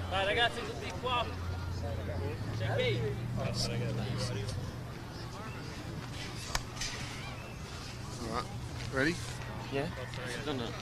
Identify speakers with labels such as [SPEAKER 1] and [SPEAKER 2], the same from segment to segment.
[SPEAKER 1] Vai ragazzi, tutti qua.
[SPEAKER 2] Alright, ready?
[SPEAKER 1] Yeah. Done it.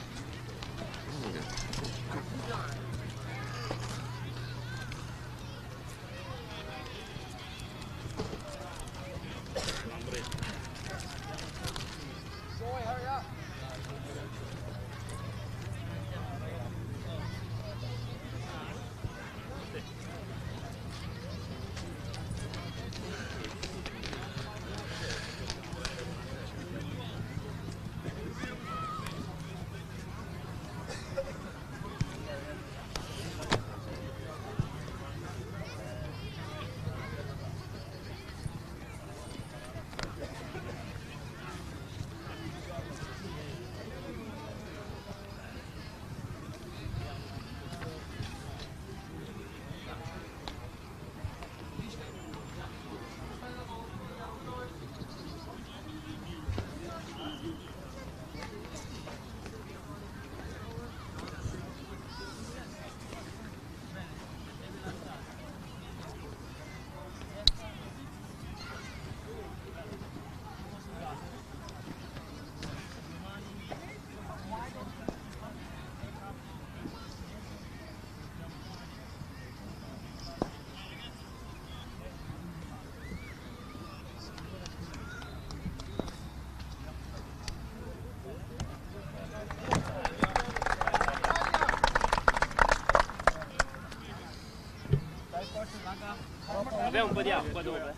[SPEAKER 1] Abbiamo un po' di acqua dove?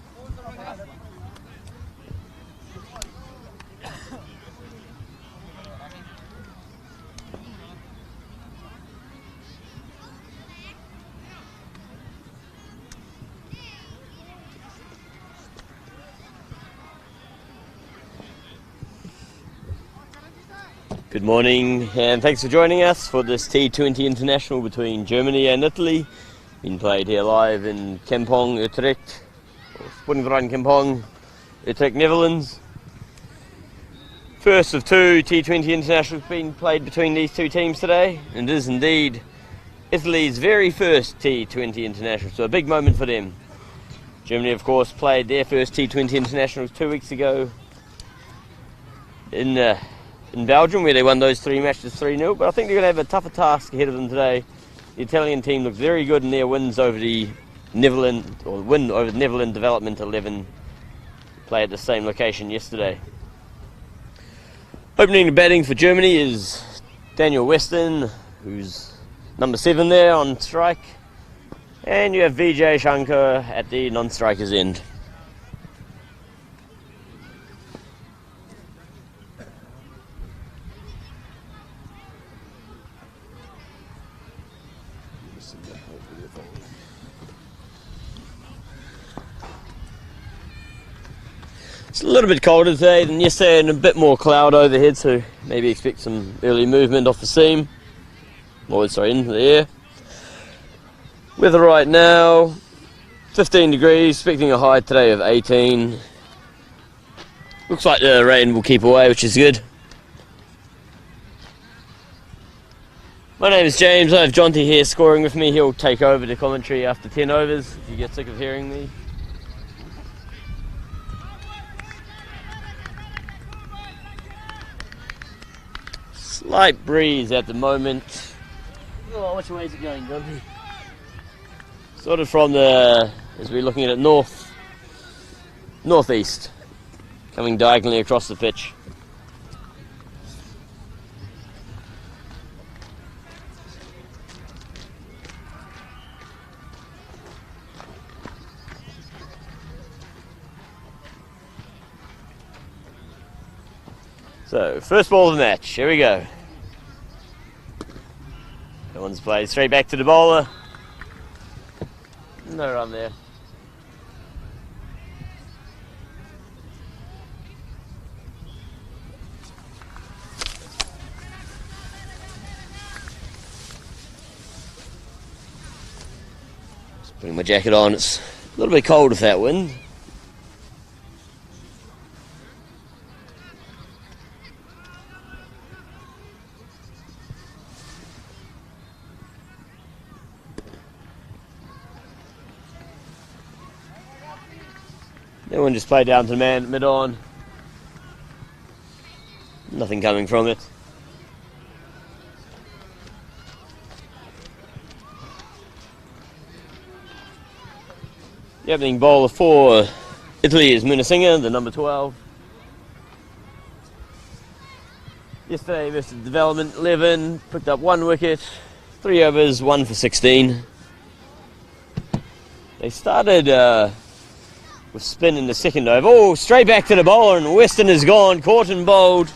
[SPEAKER 1] Good morning and thanks for joining us for this T20 International between Germany and Italy. Been played here live in Kampong Utrecht, or Sportingverein Kampong Utrecht, Netherlands. First of two T20 Internationals being played between these two teams today, and it is indeed Italy's very first T20 International, so a big moment for them. Germany, of course, played their first T20 Internationals 2 weeks ago in Belgium, where they won those three matches 3-0, but I think they're going to have a tougher task ahead of them today. The Italian team looks very good in their wins over the Netherlands, or win over the Netherlands Development 11, play at the same location yesterday. Opening the batting for Germany is Daniel Weston, who's number 7 there on strike, and you have Vijay Shankar at the non-striker's end. It's a little bit colder today than yesterday and a bit more cloud overhead, so maybe expect some early movement off the seam, or sorry, into the air. Weather right now, 15 degrees, expecting a high today of 18. Looks like the rain will keep away, which is good. My name is James, I have Jonty here scoring with me. He'll take over the commentary after 10 overs if you get sick of hearing me. Slight breeze at the moment. Oh, which way is it going, Jonty? Sort of from the, as we're looking at it, northeast, coming diagonally across the pitch. So, first ball of the match, here we go. That one's played straight back to the bowler. No run there. Just putting my jacket on, it's a little bit cold with that wind. That one just played down to the man mid-on. Nothing coming from it. The opening bowler for Italy is Munasinger, the number 12. Yesterday versus Development 11, picked up 1 wicket, 3 overs, 1 for 16. They started with spin in the second over. Oh, straight back to the bowler, and Weston is gone, caught and bowled.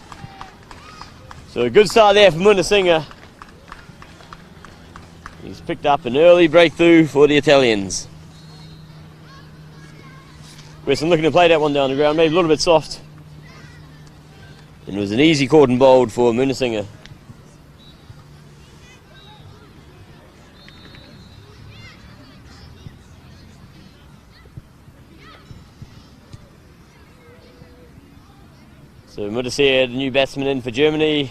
[SPEAKER 1] So a good start there for Munasinger. He's picked up an early breakthrough for the Italians. Weston looking to play that one down the ground, maybe a little bit soft. And it was an easy caught and bowled for Munasinger. So Munasinger, the new batsman in for Germany.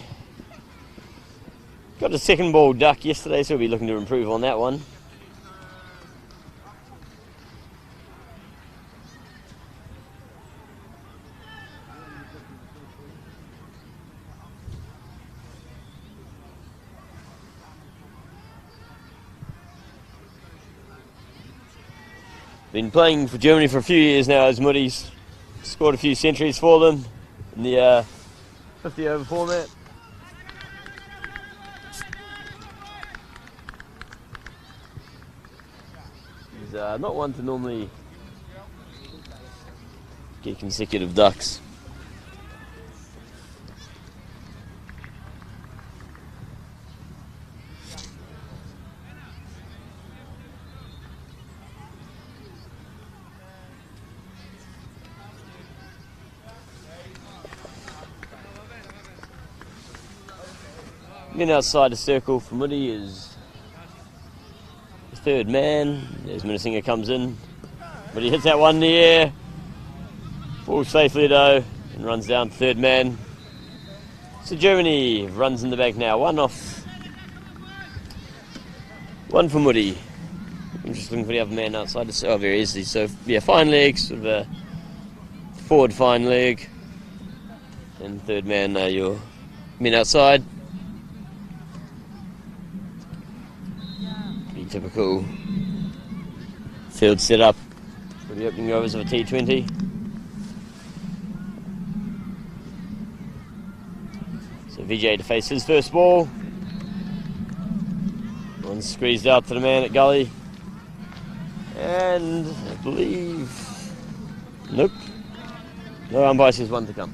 [SPEAKER 1] Got a second ball duck yesterday, so we'll be looking to improve on that one. Been playing for Germany for a few years now as Moody's. Scored a few centuries for them in the 50 over format. He's not one to normally get consecutive ducks. Then outside the circle for Moody is the third man. As Munasinger comes in, but he hits that one in the air. Falls safely though, and runs down to third man. So Germany runs in the back now. One off. One for Moody. I'm just looking for the other man outside the circle. Oh, very easy. So yeah, fine leg, sort of a forward fine leg. And third man, your men outside. Typical field setup for the opening overs of a T20. So Vijay to face his first ball. One squeezed out to the man at gully. And I believe... Nope. No umpire says one to come.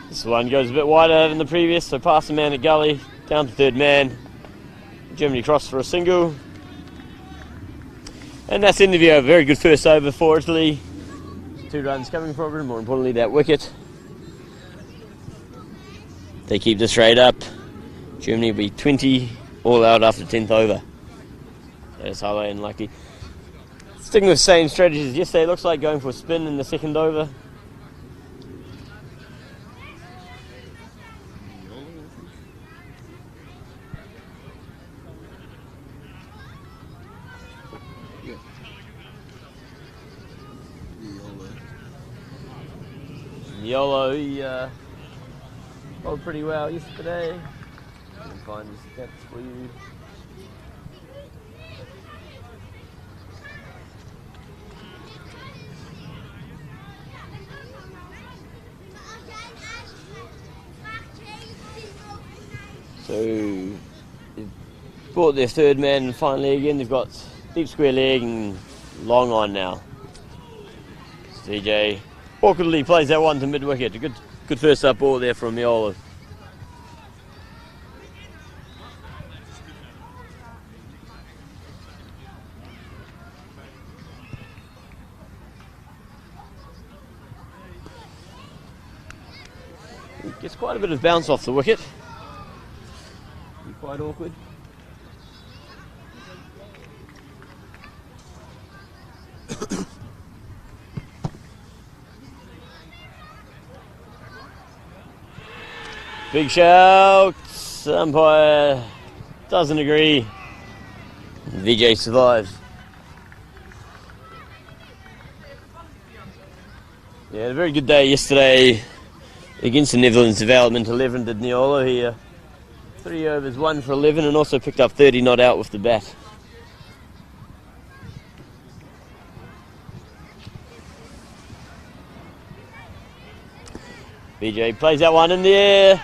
[SPEAKER 1] This one goes a bit wider than the previous, so past the man at gully, down to third man. Germany cross for a single. And that's the end of the over. Very good first over for Italy. 2 runs coming from it, more importantly that wicket. They keep this rate up. Germany will be 20 all out after 10th over. That's highly unlucky. Sticking with the same strategy as yesterday, looks like going for a spin in the second over. Yolo, he bowled pretty well yesterday. I can find his stats for you. So, they've brought their third man fine leg in. They've got deep square leg and long on now. CJ awkwardly plays that one to mid-wicket. A good first up ball there from Miola. Gets quite a bit of bounce off the wicket. Quite awkward. Big shout. Umpire doesn't agree. VJ survives. Yeah, a very good day yesterday against the Netherlands development 11 did Niolo here. 3 overs, 1 for 11, and also picked up 30 not out with the bat. BJ plays that one in the air.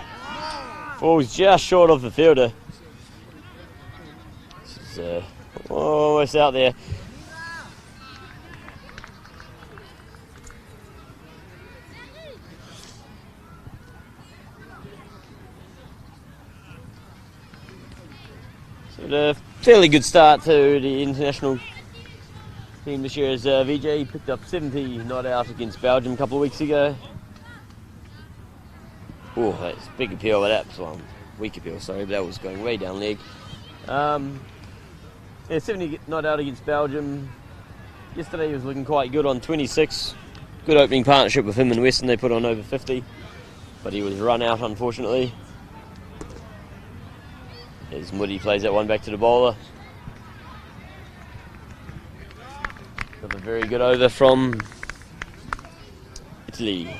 [SPEAKER 1] Falls just short of the fielder. This is almost out there. A fairly good start to the international team this year as VJ picked up 70 not out against Belgium a couple of weeks ago. Oh, that's a big appeal with that. Well, weak appeal, sorry, but that was going way down leg. Yeah, 70 not out against Belgium. Yesterday he was looking quite good on 26. Good opening partnership with him and Weston. They put on over 50, but he was run out unfortunately. As Moody plays that one back to the bowler. Another very good over from Italy.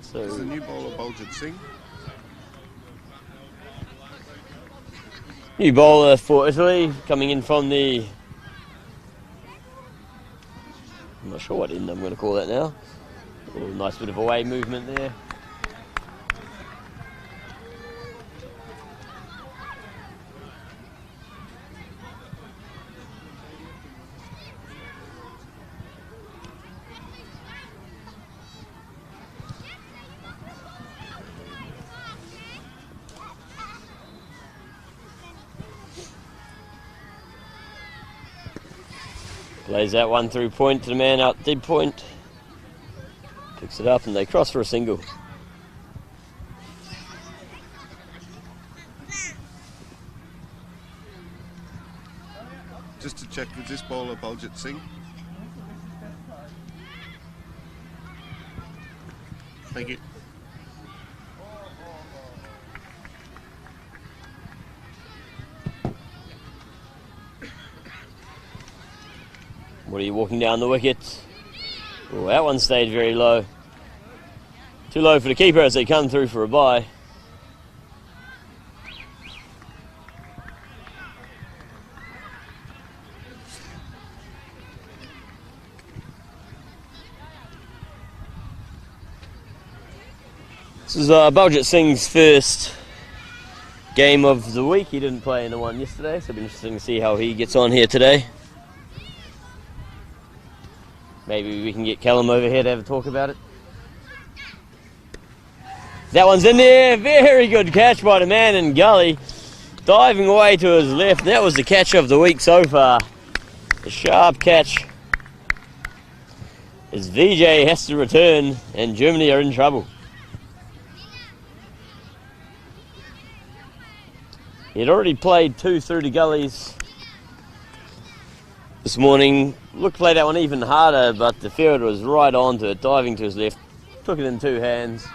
[SPEAKER 2] So the new bowler Baljit Singh.
[SPEAKER 1] New bowler for Italy, coming in from the... I'm not sure what end I'm going to call that now. Oh, nice bit of away movement there. Plays that one through point to the man out dead point. Picks it up and they cross for a single.
[SPEAKER 2] Just to check with this bowler Baljit Singh. Thank you.
[SPEAKER 1] What are you walking down the wicket? Oh, that one stayed very low. Too low for the keeper as they come through for a bye. This is Baljit Singh's first game of the week. He didn't play in the one yesterday, so it'll be interesting to see how he gets on here today. Maybe we can get Callum over here to have a talk about it. That one's in there. Very good catch by the man in gully. Diving away to his left. That was the catch of the week so far. A sharp catch. As VJ has to return and Germany are in trouble. He had already played 2 through the gullies this morning. Looked to play that one even harder, but the fielder was right on to it, diving to his left. Took it in 2 hands.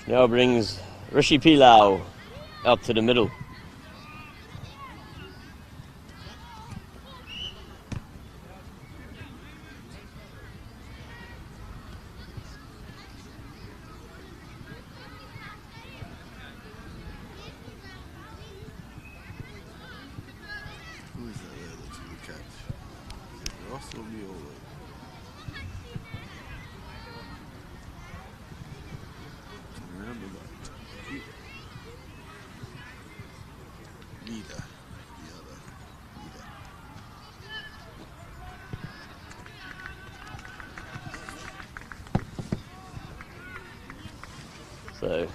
[SPEAKER 1] Now brings Rishi Pilau out to the middle. So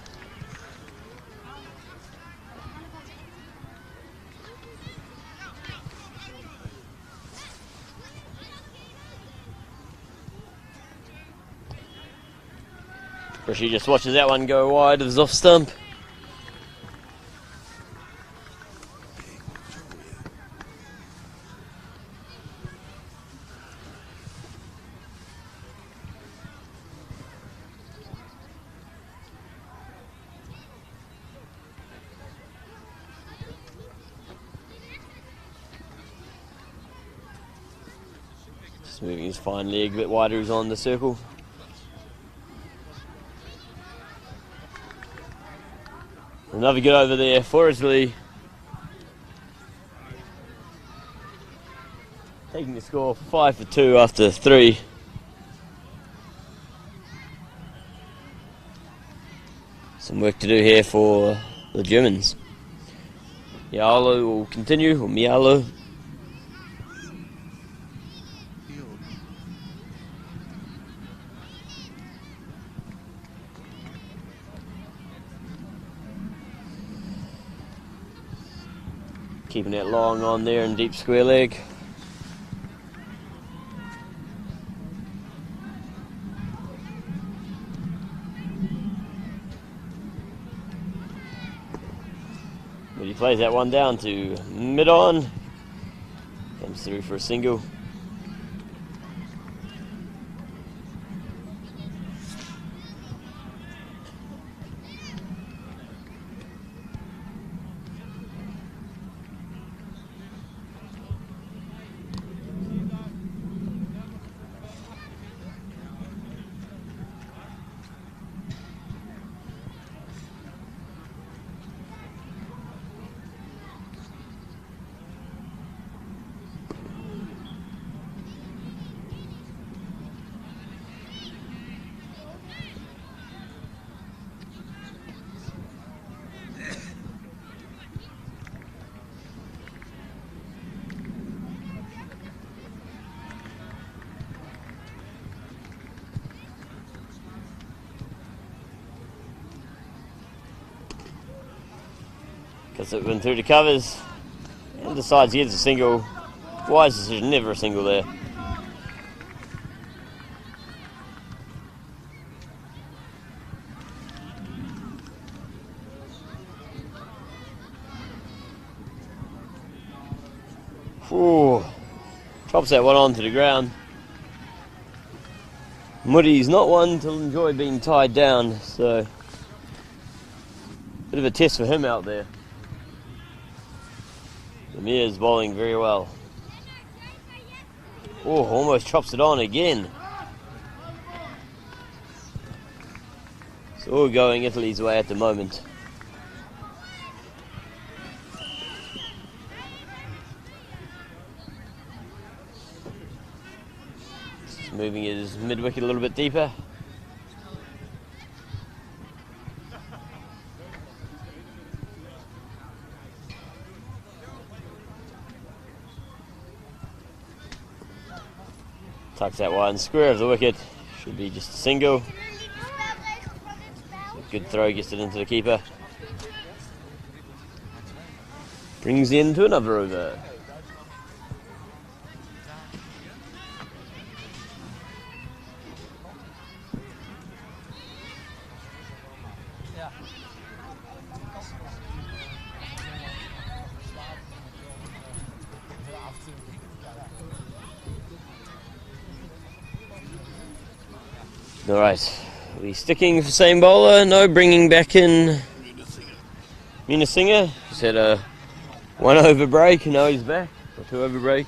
[SPEAKER 1] Rishi just watches that one go wide of his off stump. Just moving his fine leg a bit wider, he's on the circle. Another good over there for Italy. Taking the score 5 for 2 after 3. Some work to do here for the Germans. Mialo will continue, or Mialo. Keeping it long on there in deep square leg. But he plays that one down to mid-on. Comes through for a single. Gets it win through the covers and decides he gets a single. Wise decision, never a single there. Ooh, drops that one onto the ground. Muddy's not one to enjoy being tied down, so bit of a test for him out there. Amir's bowling very well. Oh, almost chops it on again. It's all going Italy's way at the moment. Just moving his mid-wicket a little bit deeper. Tucks that one square of the wicket. Should be just a single. Good throw, gets it into the keeper. Brings in to another over. Alright, are we sticking with the same bowler? No, bringing back in Munasinger. He's had a 1 over break, and now he's back. Or 2 over break.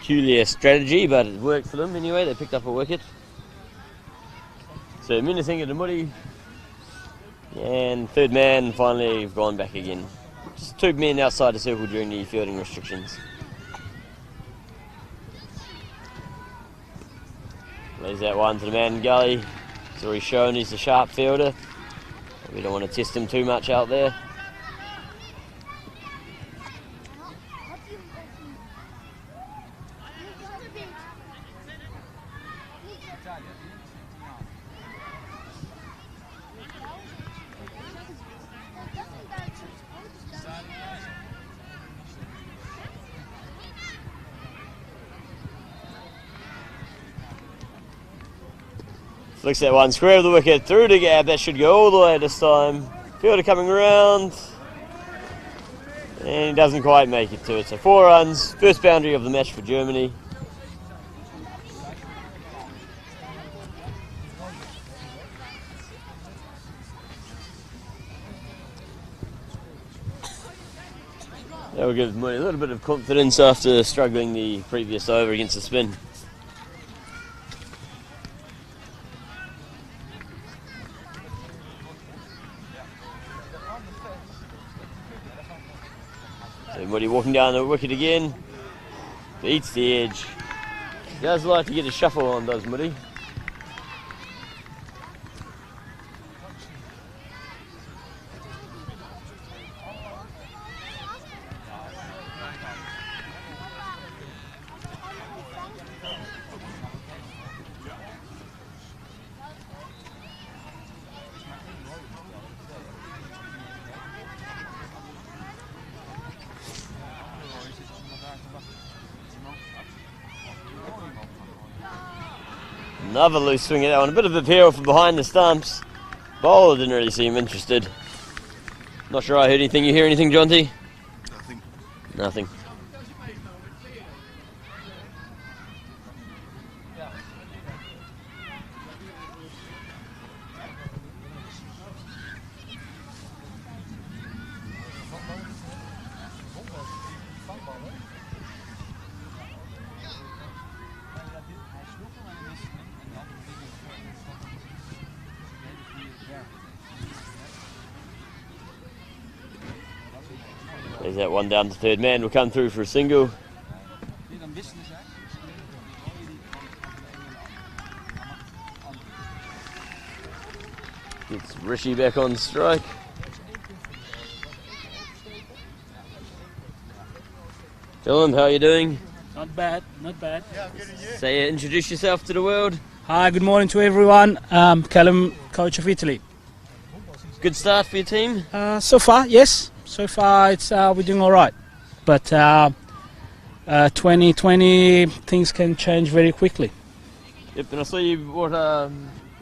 [SPEAKER 1] Peculiar strategy, but it worked for them anyway. They picked up a wicket. So Munasinger to Muddy. And third man finally gone back again. Just 2 men outside the circle during the fielding restrictions. Plays that one to the man in gully. He's already shown he's a sharp fielder. We don't want to test him too much out there. Flicks that one square of the wicket through the gap. That should go all the way this time. Fielder coming around. And he doesn't quite make it to it. So 4 runs. First boundary of the match for Germany. That will give Moody a little bit of confidence after struggling the previous over against the spin. So Moody walking down the wicket again. Beats the edge. He does like to get a shuffle on, does Moody? Another loose swing at that one. A bit of a appeal from behind the stumps. Bowler didn't really seem interested. Not sure I heard anything. You hear anything, John T?
[SPEAKER 2] Nothing.
[SPEAKER 1] Nothing. There's that one down to third man. Will come through for a single. Gets Rishi back on strike. Dylan, how are you doing?
[SPEAKER 3] Not bad, not bad.
[SPEAKER 1] Say, introduce yourself to the world.
[SPEAKER 3] Hi, good morning to everyone. Callum, coach of Italy.
[SPEAKER 1] Good start for your team.
[SPEAKER 3] So far, yes. So far, it's we're doing all right. But 2020, things can change very quickly.
[SPEAKER 1] Yep, and I saw you brought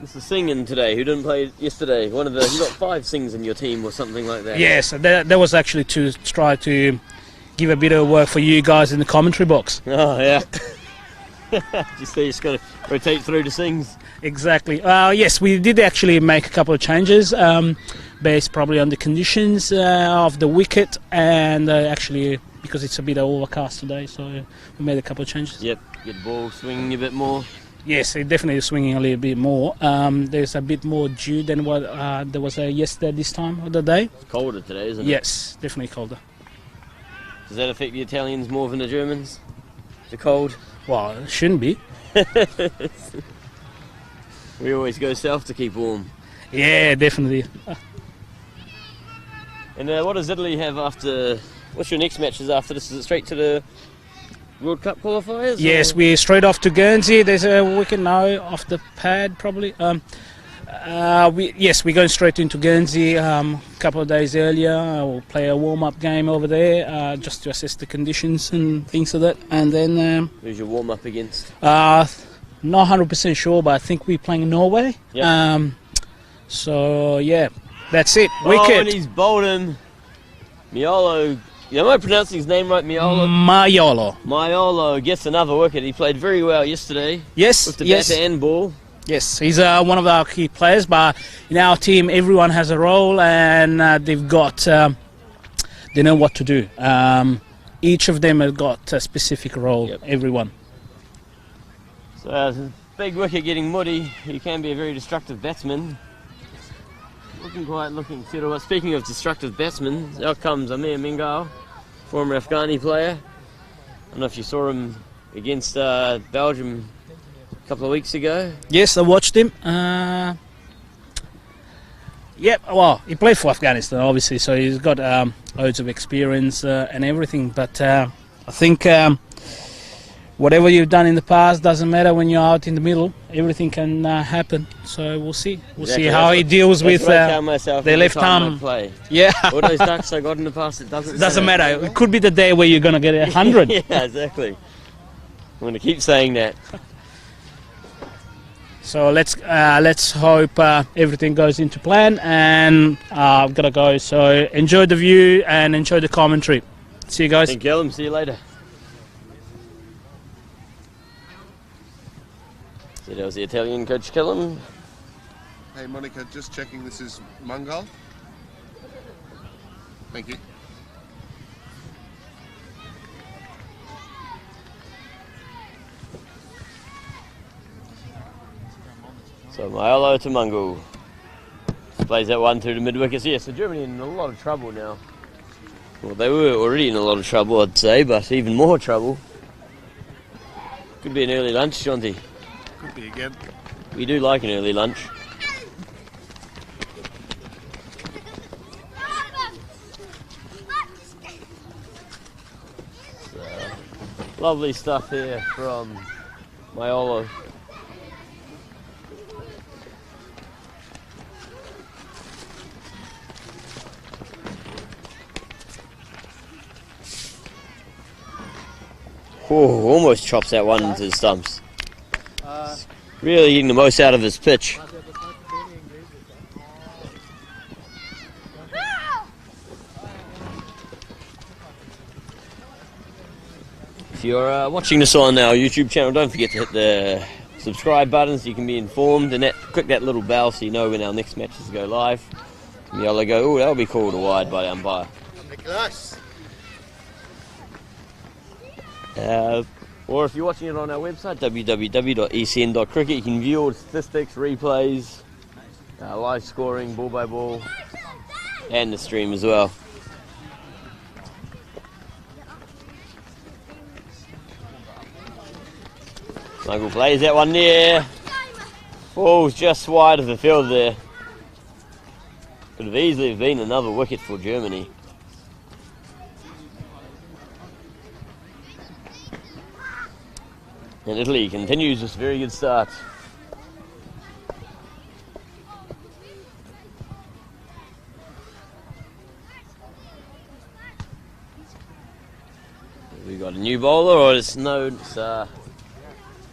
[SPEAKER 1] Mr. Singh in today, who didn't play yesterday. You got 5 Singhs in your team or something like that.
[SPEAKER 3] Yes, that was actually to try to give a bit of work for you guys in the commentary box.
[SPEAKER 1] Oh, yeah. Just got to rotate through the Singhs.
[SPEAKER 3] Exactly. Yes, we did actually make a couple of changes, based probably on the conditions of the wicket, and actually because it's a bit overcast today, so we made a couple of changes.
[SPEAKER 1] Yep, get the ball swinging a bit more.
[SPEAKER 3] Yes, it definitely is swinging a little bit more. There's a bit more dew than what there was yesterday this time of the day.
[SPEAKER 1] It's colder today, isn't it?
[SPEAKER 3] Yes, definitely colder.
[SPEAKER 1] Does that affect the Italians more than the Germans? The cold?
[SPEAKER 3] Well, it shouldn't be.
[SPEAKER 1] We always go south to keep warm.
[SPEAKER 3] Yeah, definitely.
[SPEAKER 1] And what does Italy have after... What's your next matches after this? Is it straight to the World Cup qualifiers?
[SPEAKER 3] Yes,
[SPEAKER 1] or?
[SPEAKER 3] we're straight off to Guernsey. There's a wicket now off the pad, probably. We're going straight into Guernsey. A couple of days earlier, we'll play a warm-up game over there, just to assess the conditions and things like that. And then...
[SPEAKER 1] Who's your warm-up against?
[SPEAKER 3] Not 100% sure, but I think we're playing Norway.
[SPEAKER 1] Yep.
[SPEAKER 3] So, yeah, that's it.
[SPEAKER 1] Oh,
[SPEAKER 3] Wicket.
[SPEAKER 1] and he's bowled him. Miolo. Am I pronouncing his name right? Miolo? Miolo gets another wicket. He played very well yesterday.
[SPEAKER 3] Yes,
[SPEAKER 1] with the
[SPEAKER 3] yes.
[SPEAKER 1] batter and ball.
[SPEAKER 3] Yes, he's one of our key players, but in our team, everyone has a role, and they've got, they know what to do. Each of them has got a specific role,
[SPEAKER 1] Yep.
[SPEAKER 3] everyone.
[SPEAKER 1] So, big wicket getting Muddy. He can be a very destructive batsman. Looking settled. But speaking of destructive batsmen, out comes Amir Mingal, former Afghani player. I don't know if you saw him against Belgium a couple of weeks ago.
[SPEAKER 3] Yes, I watched him. Yep, well, he played for Afghanistan, obviously, so he's got loads of experience and everything. But I think whatever you've done in the past doesn't matter when you're out in the middle. Everything can happen. So we'll see. We'll see how he deals with the left arm.
[SPEAKER 1] Play.
[SPEAKER 3] Yeah.
[SPEAKER 1] All those ducks I got in the past, it doesn't
[SPEAKER 3] matter. It could be the day where you're going to get 100.
[SPEAKER 1] Yeah, exactly. I'm going to keep saying that.
[SPEAKER 3] So let's hope everything goes into plan, and I've got to go. So enjoy the view and enjoy the commentary. See you guys.
[SPEAKER 1] Thank you, Callum. See you later. So that was the Italian coach, Callum.
[SPEAKER 2] Hey, Monica, just checking this is Mangal. Thank you.
[SPEAKER 1] So Maiolo to Mungal. Plays that one through the mid-wickets. Yeah, so Germany in a lot of trouble now. Well, they were already in a lot of trouble, I'd say, but even more trouble. Could be an early lunch, Jonty.
[SPEAKER 2] Could be again.
[SPEAKER 1] We do like an early lunch. So, lovely stuff here from Maiolo. Oh, almost chops that one into the stumps. Really getting the most out of his pitch. If you're watching this on our YouTube channel, don't forget to hit the subscribe button so you can be informed, and click that little bell so you know when our next matches go live. And you'll go, oh, that'll be called a wide by the umpire. Or if you're watching it on our website, www.ecn.cricket, you can view all the statistics, replays, live scoring, ball by ball, and the stream as well. Michael plays that one there. Falls just wide of the field there. Could have easily been another wicket for Germany. And Italy continues this very good start. We got a new bowler, or it's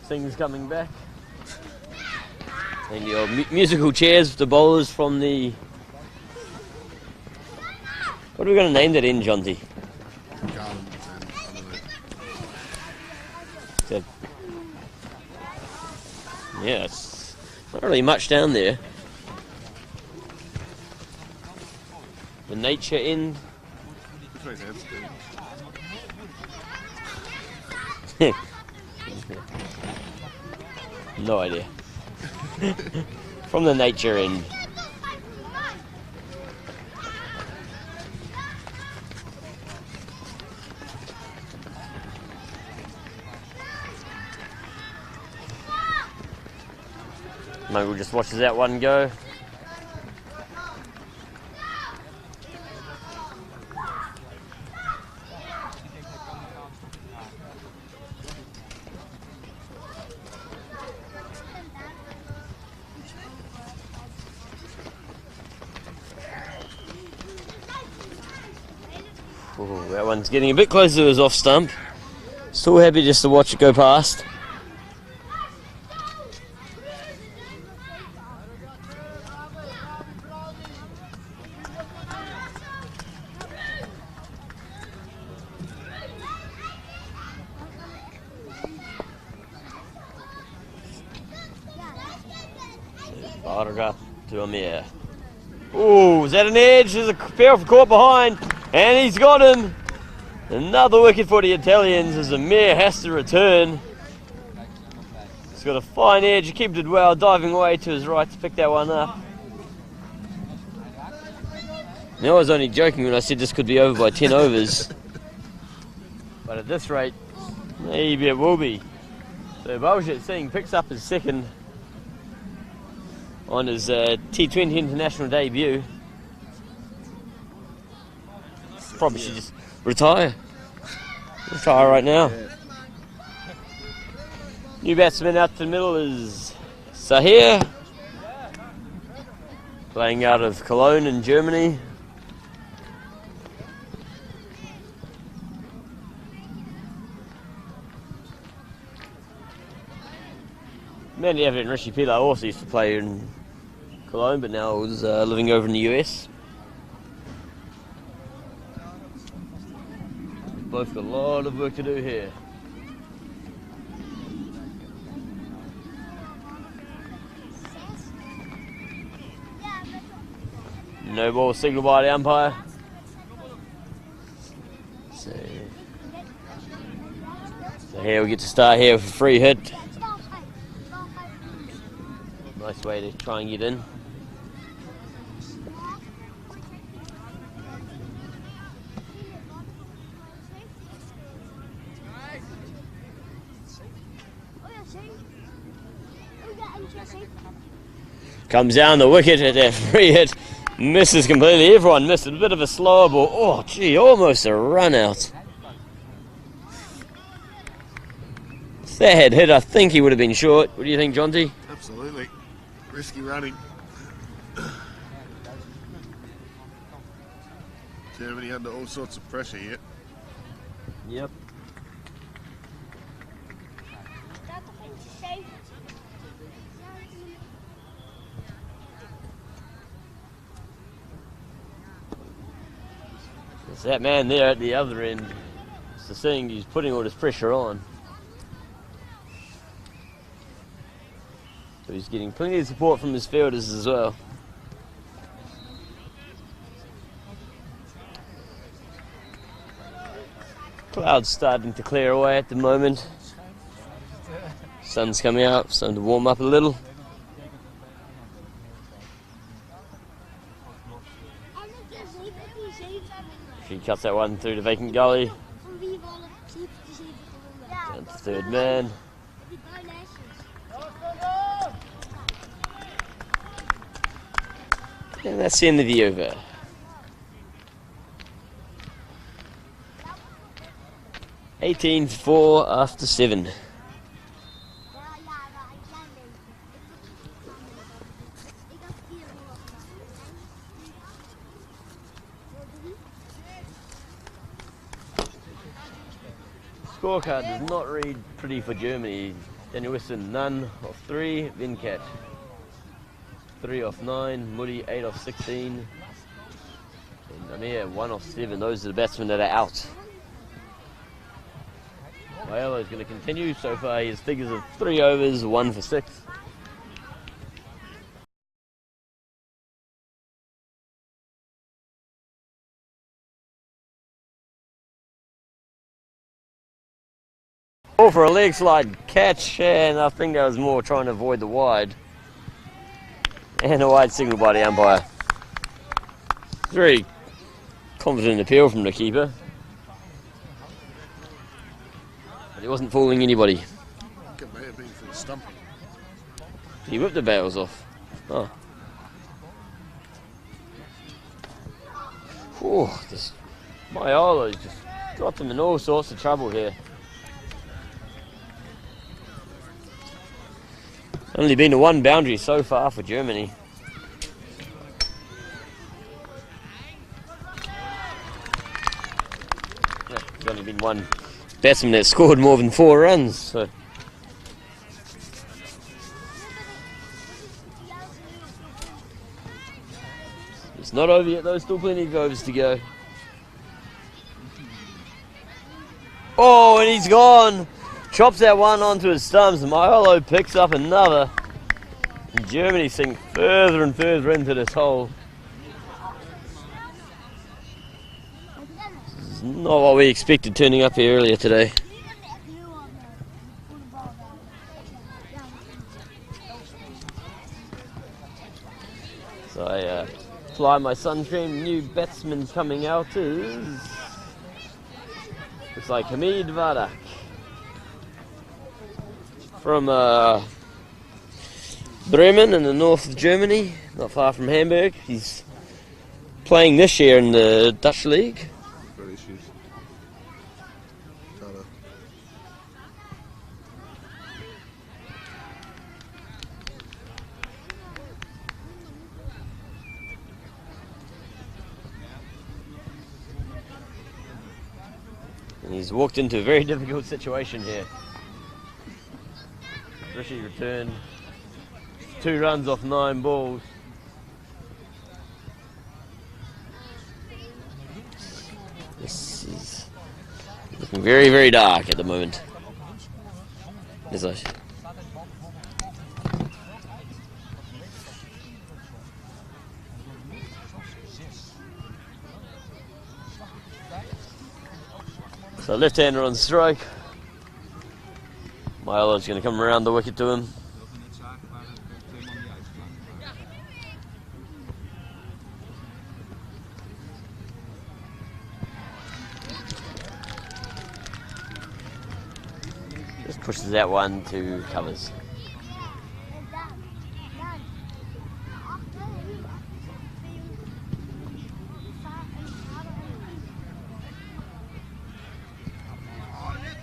[SPEAKER 1] Singh's coming back. And your musical chairs with the bowlers from the. What are we going to name that in, Jonty? Yeah, it's not really much down there. The nature end. No idea. From the nature end. Mungal just watches that one go. Ooh, that one's getting a bit closer to his off stump. Still happy just to watch it go past. Autograph to Amir. Ooh, is that an edge? There's a pair of caught behind, and he's got him. Another wicket for the Italians as Amir has to return. He's got a fine edge, he kept it well, diving away to his right to pick that one up. Now I was only joking when I said this could be over by 10 overs. But at this rate, maybe it will be. So Baljeet Singh picks up his second on his T20 International debut. Probably should just retire. Retire right now. New batsman out to the middle is Sahir, playing out of Cologne in Germany. Mandy Abbott and Rishi Pilar also used to play in Cologne, but now is living over in the US. Both got a lot of work to do here. No ball signal by the umpire. So here we get to start here with a free hit. Nice way to try and get in. Comes down the wicket at that free hit. Misses completely. Everyone missed it. A bit of a slower ball. Oh, gee, almost a run out. If that had hit, I think he would have been short. What do you think, Jonty?
[SPEAKER 2] Absolutely. Risky running. Germany under all sorts of pressure here.
[SPEAKER 1] Yep. It's that man there at the other end. It's the thing, he's putting all this pressure on. So he's getting plenty of support from his fielders as well. Clouds starting to clear away at the moment. Sun's coming out, starting to warm up a little. She cuts that one through the vacant gully. Down to third man. And that's the end of the over. (18-4) after 7. Scorecard does not read pretty for Germany. Daniel Weston, none of 3. Venkat, 3 off 9. Moody, 8 off 16. And Amir, 1 off 7. Those are the batsmen that are out. Maiolo is going to continue. So far, his figures of 3 overs, 1 for 6. All for a leg slide catch, and I think that was more trying to avoid the wide. And a wide signal by the umpire. Very confident appeal from the keeper. But he wasn't fooling anybody.
[SPEAKER 2] I think it may have been for the stump.
[SPEAKER 1] He whipped the bails off. Oh. Whew, this Maiolo's just got them in all sorts of trouble here. Only been to 1 boundary so far for Germany. Yeah, there's only been 1 batsman that scored more than 4 runs. So. It's not over yet though, still plenty of overs to go. Oh, and he's gone! Chops that one onto his stumps, and Maiolo picks up another. And Germany sink further and further into this hole. This is not what we expected turning up here earlier today. So I apply my sunscreen. New batsman coming out is... looks like Hamid Vardak. From Bremen in the north of Germany, not far from Hamburg. He's playing this year in the Dutch league.
[SPEAKER 2] Got issues.
[SPEAKER 1] And he's walked into a very difficult situation here. Rishi returned. 2 runs off 9 balls. This is looking very, very dark at the moment. There's a so left-hander on strike. Milo's going to come around the wicket to him. Just pushes that one to covers.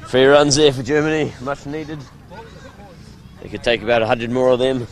[SPEAKER 1] Three runs there for Germany, much needed. They could take about 100 more of them.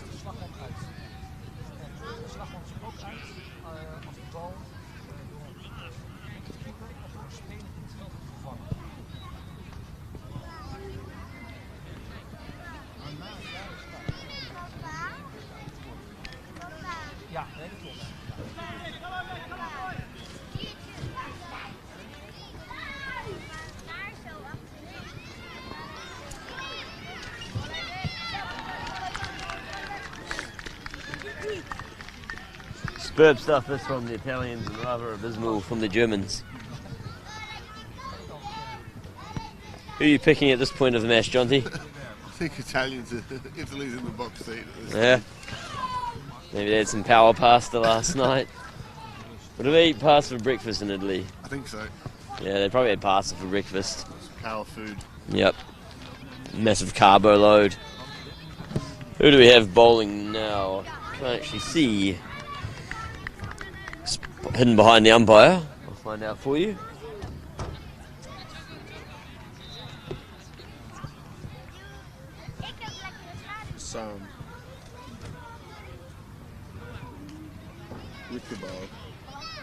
[SPEAKER 1] Superb stuff this from the Italians and rather abysmal from the Germans. Who are you picking at this point of the match, Jonty?
[SPEAKER 2] I think Italy's Italy's in the box seat.
[SPEAKER 1] Yeah. Maybe they had some power pasta last night. What do they eat pasta for breakfast in Italy?
[SPEAKER 2] I think so.
[SPEAKER 1] Yeah, they probably had pasta for breakfast.
[SPEAKER 2] It's power food.
[SPEAKER 1] Yep. Massive carbo load. Who do we have bowling now? Can't actually see. It's hidden behind the umpire. I'll find out for you.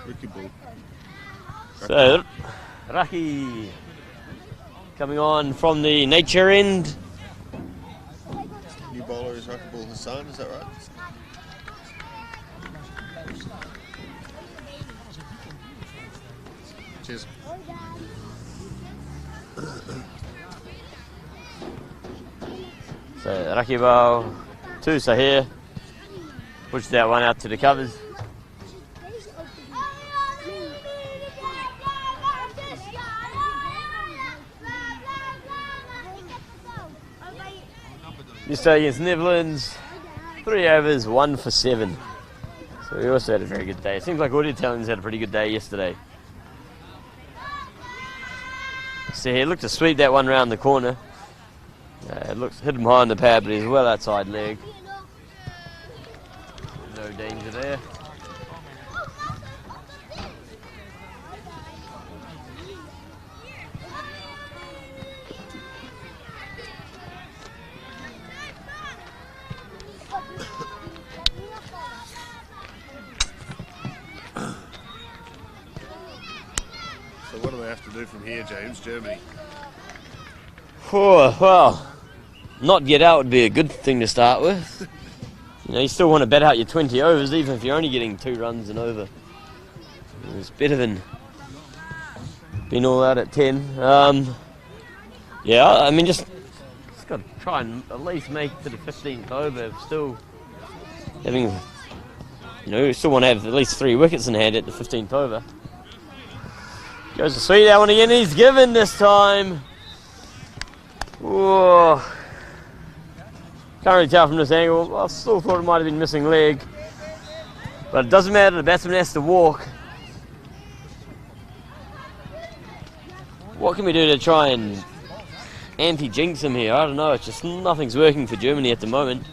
[SPEAKER 2] Ricky Ball.
[SPEAKER 1] So, Raki coming on from the nature end.
[SPEAKER 2] New bowler is Rakibul Hassan, is that right? Cheers.
[SPEAKER 1] So Rakibal to Sahir. Push that one out to the covers. Yesterday against Netherlands, 3 overs, 1 for 7. So we also had a very good day. It seems like all the Italians had a pretty good day yesterday. So he looked to sweep that one round the corner. It looks hidden behind the pad, but he's well outside leg. No danger there.
[SPEAKER 2] So what do they have to do from here, James? Germany.
[SPEAKER 1] Oh, well, not get out would be a good thing to start with. You know, you still want to bat out your 20 overs, even if you're only getting 2 runs and over. It's better than being all out at 10. Yeah, I mean, just got to try and at least make it to the 15th over. Still having, you know, you still want to have at least 3 wickets in hand at the 15th over. Goes to sweep that one again. He's given this time. Whoa. Can't really tell from this angle. I still thought it might have been missing leg. But it doesn't matter, the batsman has to walk. What can we do to try and anti-jinx him here? I don't know, it's just nothing's working for Germany at the moment.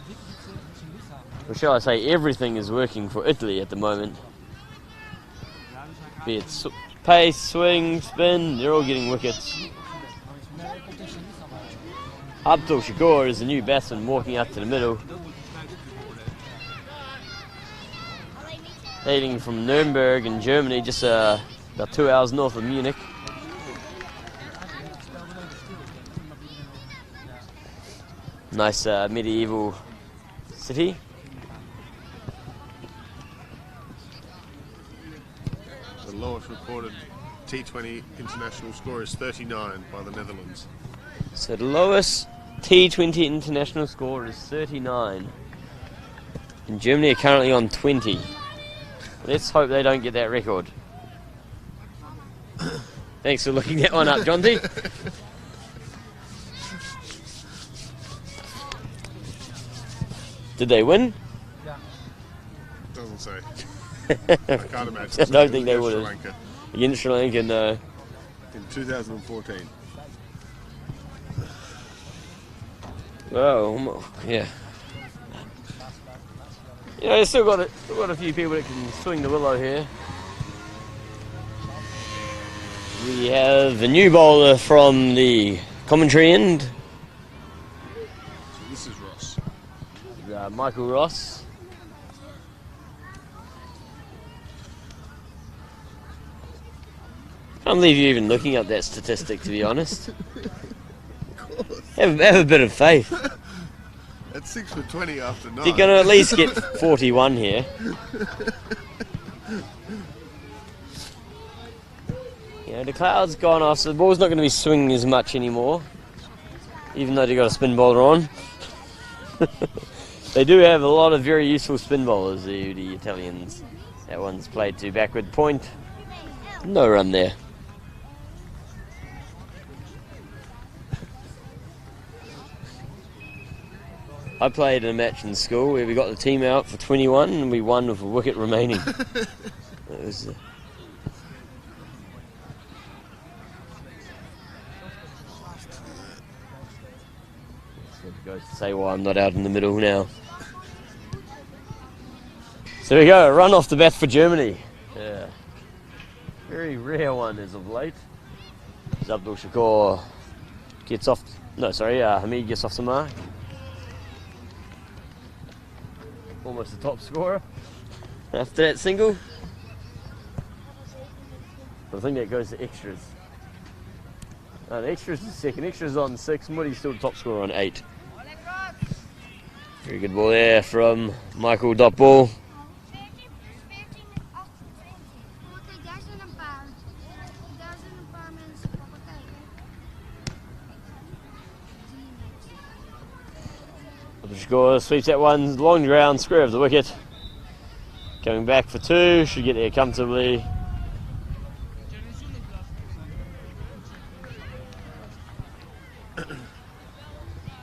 [SPEAKER 1] Or shall I say everything is working for Italy at the moment. Be it pace, swing, spin, they're all getting wickets. Abdul Shakur is the new batsman walking out to the middle. Hailing from Nuremberg in Germany, just about 2 hours north of Munich. Nice medieval city.
[SPEAKER 2] The lowest recorded T20 international score is 39 by the Netherlands.
[SPEAKER 1] So the lowest T20 international score is 39. And Germany are currently on 20. Let's hope they don't get that record. Thanks for looking that one up, Jonty. Did they win?
[SPEAKER 2] Doesn't say. I can't imagine.
[SPEAKER 1] I don't think they
[SPEAKER 2] Against
[SPEAKER 1] would
[SPEAKER 2] Sri
[SPEAKER 1] have.
[SPEAKER 2] Lanka
[SPEAKER 1] Against Sri Lanka, no.
[SPEAKER 2] in 2014.
[SPEAKER 1] Oh, yeah. Yeah, still got a few people that can swing the willow here. We have a new bowler from the commentary end,
[SPEAKER 2] So this is Ross.
[SPEAKER 1] Michael Ross. Can't believe you're even looking up that statistic, to be honest. Have a bit of faith.
[SPEAKER 2] At 6 for 20 after 9.
[SPEAKER 1] You're going to at least get 41 here. You know, the cloud's gone off, so the ball's not going to be swinging as much anymore, even though they've got a spin bowler on. They do have a lot of very useful spin bowlers, the Italians. That one's played to backward point. No run there. I played in a match in school where we got the team out for 21 and we won with a wicket remaining. It was, goes to say why I'm not out in the middle now. So there we go, a run off the bat for Germany. Yeah. Very rare one as of late. Abdul Shakur gets off, Hamid gets off the mark. Almost the top scorer after that single. But I think that goes to extras. No, the extras is second. Extras on 6. Moody's still the top scorer on 8. Very good ball there from Michael dot ball. Score sweeps that one long ground, square of the wicket. Coming back for 2, should get there comfortably.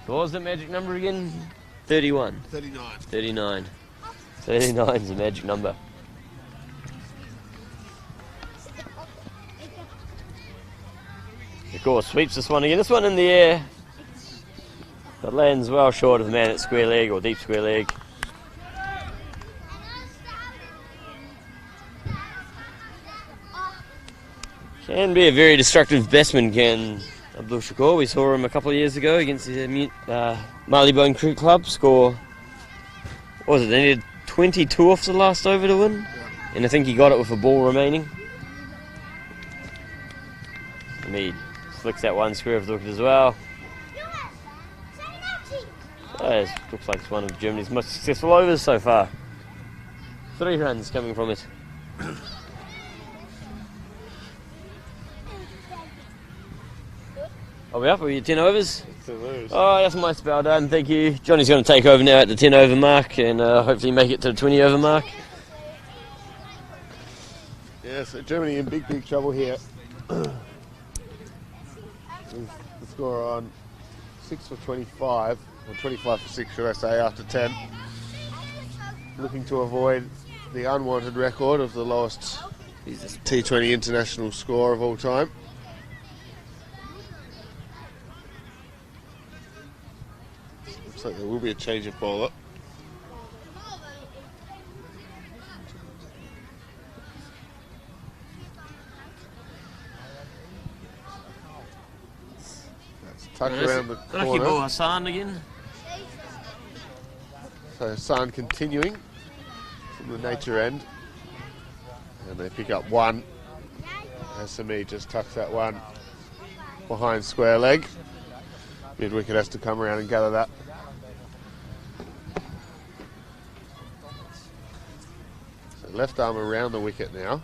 [SPEAKER 1] What was the magic number again? 31.
[SPEAKER 2] 39.
[SPEAKER 1] 39. 39 is the magic number. Of course, sweeps this one again. This one in the air. But lands well short of the man at square leg or deep square leg. Can be a very destructive batsman, can Abdul Shakur. We saw him a couple of years ago against the Marylebone Cricket Club. Score, what was it, they needed 22 off the last over to win? And I think he got it with a ball remaining. Hamid flicks that one square of the wicket as well. It looks like it's one of Germany's most successful overs so far. 3 runs coming from it. Are we up? Are we at 10 overs? Oh, that's my spell done, thank you. Johnny's going to take over now at the 10 over mark and hopefully make it to the 20 over mark.
[SPEAKER 2] Yeah, so Germany in big trouble here. The score on 6 for 25. Or 25 for 6, should I say, after 10. Looking to avoid the unwanted record of the lowest T20 international score of all time. Looks like there will be a change of bowler. That's tucked around the
[SPEAKER 1] Lucky
[SPEAKER 2] corner.
[SPEAKER 1] ball Hassan again.
[SPEAKER 2] So Hassan continuing from the nature end. And they pick up 1. Sami just tucks that one behind square leg. Mid wicket has to come around and gather that. Left arm around the wicket now.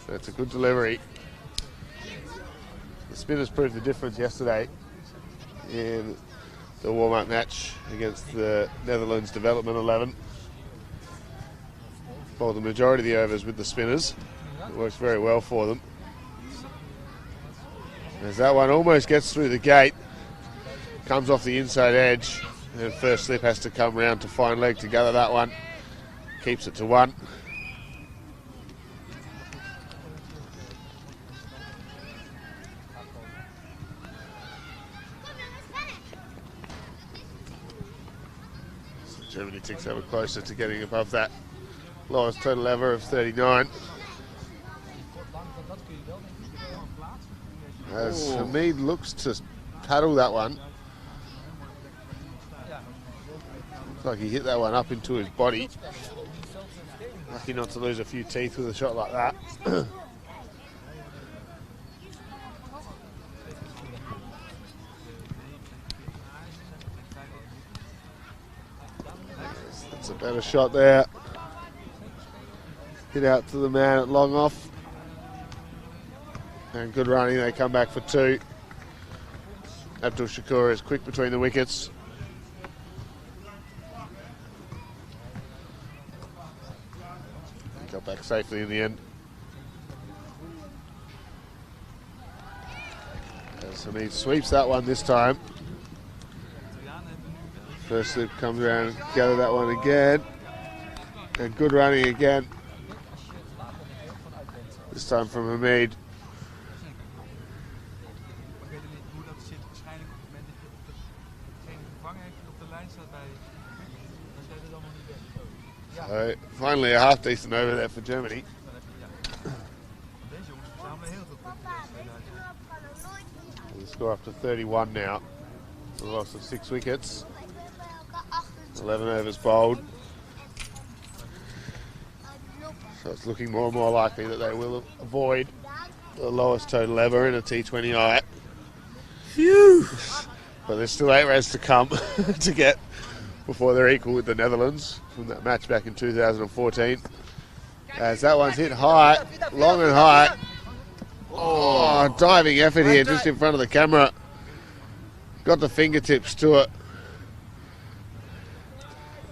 [SPEAKER 2] That's a good delivery. The spinners proved the difference yesterday in the warm-up match against the Netherlands Development 11. Bowled the majority of the overs with the spinners. It works very well for them. As that one almost gets through the gate, comes off the inside edge, and first slip has to come round to fine leg to gather that one. Keeps it to 1. So Germany ticks over closer to getting above that lowest total ever of 39. As Hamid looks to paddle that one. Looks like he hit that one up into his body. Lucky not to lose a few teeth with a shot like that. That's a better shot there. Hit out to the man at long off. And good running, they come back for 2. Abdul Shakur is quick between the wickets. Got back safely in the end. As Hamid sweeps that one this time. First slip comes around and gather that one again. And good running again. This time from Hamid. So finally a half decent over there for Germany. The score up to 31 now. A loss of 6 wickets. 11 overs bowled. So it's looking more and more likely that they will avoid the lowest total ever in a T20I.
[SPEAKER 1] Phew!
[SPEAKER 2] But there's still 8 rounds to come to get before they're equal with the Netherlands from that match back in 2014. As that one's hit high, long and high. Oh, diving effort here just in front of the camera. Got the fingertips to it.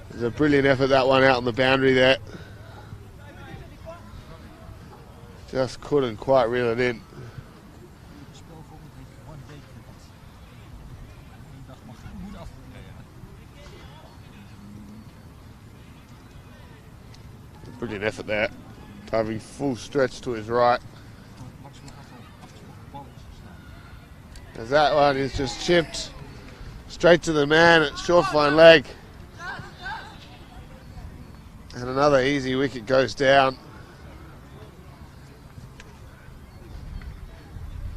[SPEAKER 2] There's a brilliant effort, that one out on the boundary there. Just couldn't quite reel it in. Brilliant effort there. Diving full stretch to his right. As that one is just chipped straight to the man at short fine leg. And another easy wicket goes down.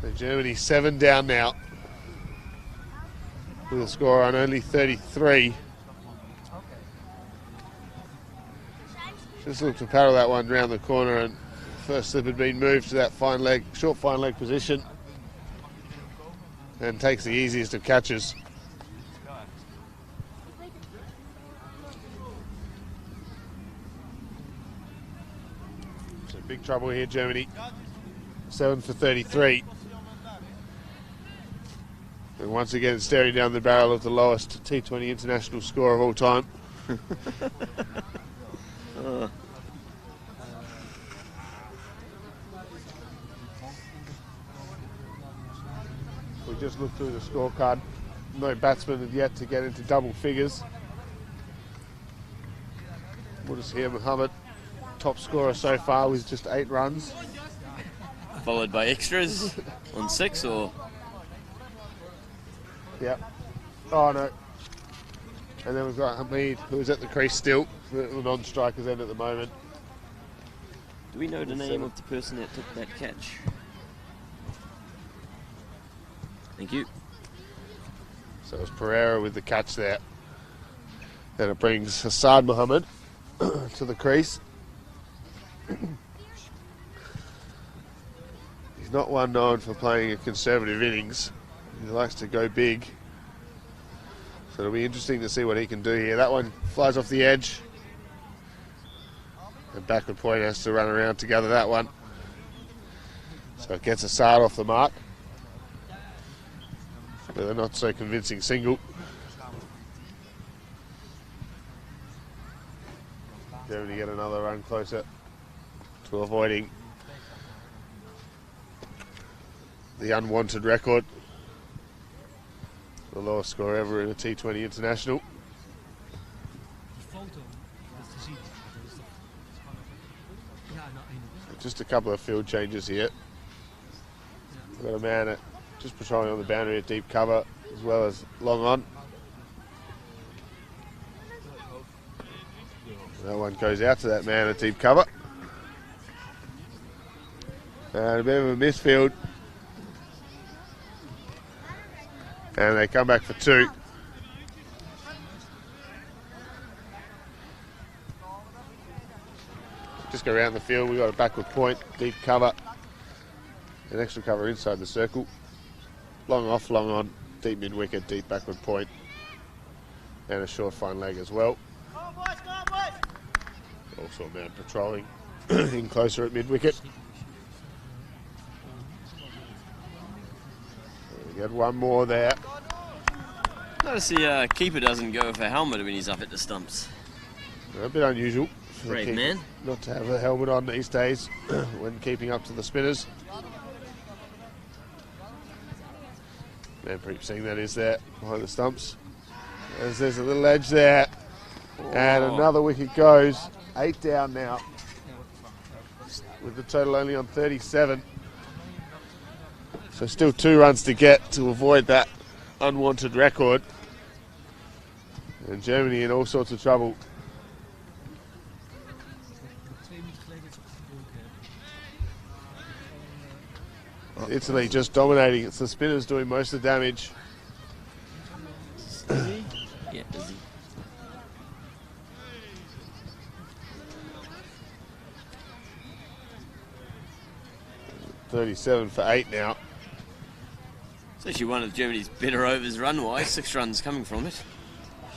[SPEAKER 2] So Germany 7 down now. With a score on only 33. Just looked to paddle that one round the corner, and first slip had been moved to that fine leg, short fine leg position, and takes the easiest of catches. So big trouble here, Germany. 7 for 33. And once again staring down the barrel of the lowest T20 International score of all time. We just looked through the scorecard. No batsman have yet to get into double figures. We'll just hear Mohammed, top scorer so far with just 8 runs.
[SPEAKER 1] Followed by extras on 6 or...
[SPEAKER 2] Yep. Oh no. And then we've got Hamid, who is at the crease still, the non-striker's end at the moment.
[SPEAKER 1] Do we know the name of the person that took that catch? Thank you.
[SPEAKER 2] So it's Pereira with the catch there. Then it brings Hassad Mohammed to the crease. He's not one known for playing a conservative innings. He likes to go big. So it'll be interesting to see what he can do here. That one flies off the edge. And backward point has to run around to gather that one. So it gets a start off the mark. With a not so convincing single. Germany get another run closer to avoiding the unwanted record. The lowest score ever in a T20 International. Just a couple of field changes here. We've got a man just patrolling on the boundary at deep cover as well as long on. That one goes out to that man at deep cover. And a bit of a misfield. And they come back for two. Just go around the field. We've got a backward point, deep cover, an extra cover inside the circle. Long off, long on, deep mid wicket, deep backward point, and a short fine leg as well. Also a man patrolling in closer at mid wicket. We get one more there.
[SPEAKER 1] Notice the keeper doesn't go with a helmet when he's up at the stumps.
[SPEAKER 2] A bit unusual for the
[SPEAKER 1] Brave
[SPEAKER 2] keeper
[SPEAKER 1] man.
[SPEAKER 2] not to have a helmet on these days when keeping up to the spinners. Man pretty seeing that is there behind the stumps. As there's a little edge there. And another wicket goes. 8 down now. With the total only on 37. So still 2 runs to get to avoid that unwanted record. And Germany in all sorts of trouble. Italy just dominating. It's the spinners doing most of the damage.
[SPEAKER 1] Yeah, busy.
[SPEAKER 2] .37 for 8 now.
[SPEAKER 1] It's actually one of Germany's better overs run-wise. 6 runs coming from it.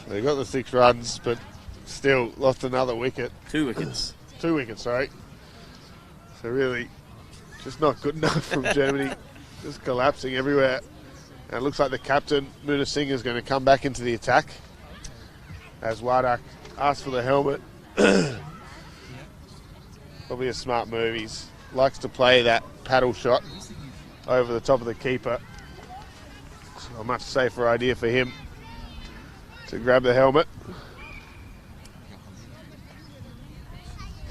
[SPEAKER 2] They got the 6 runs, but still lost another wicket.
[SPEAKER 1] 2 wickets.
[SPEAKER 2] 2 wickets, sorry. So really, just not good enough from Germany. Just collapsing everywhere. And it looks like the captain, Muna Singh, is going to come back into the attack. As Wardak asks for the helmet. Probably a smart move. He likes to play that paddle shot over the top of the keeper. So a much safer idea for him to grab the helmet.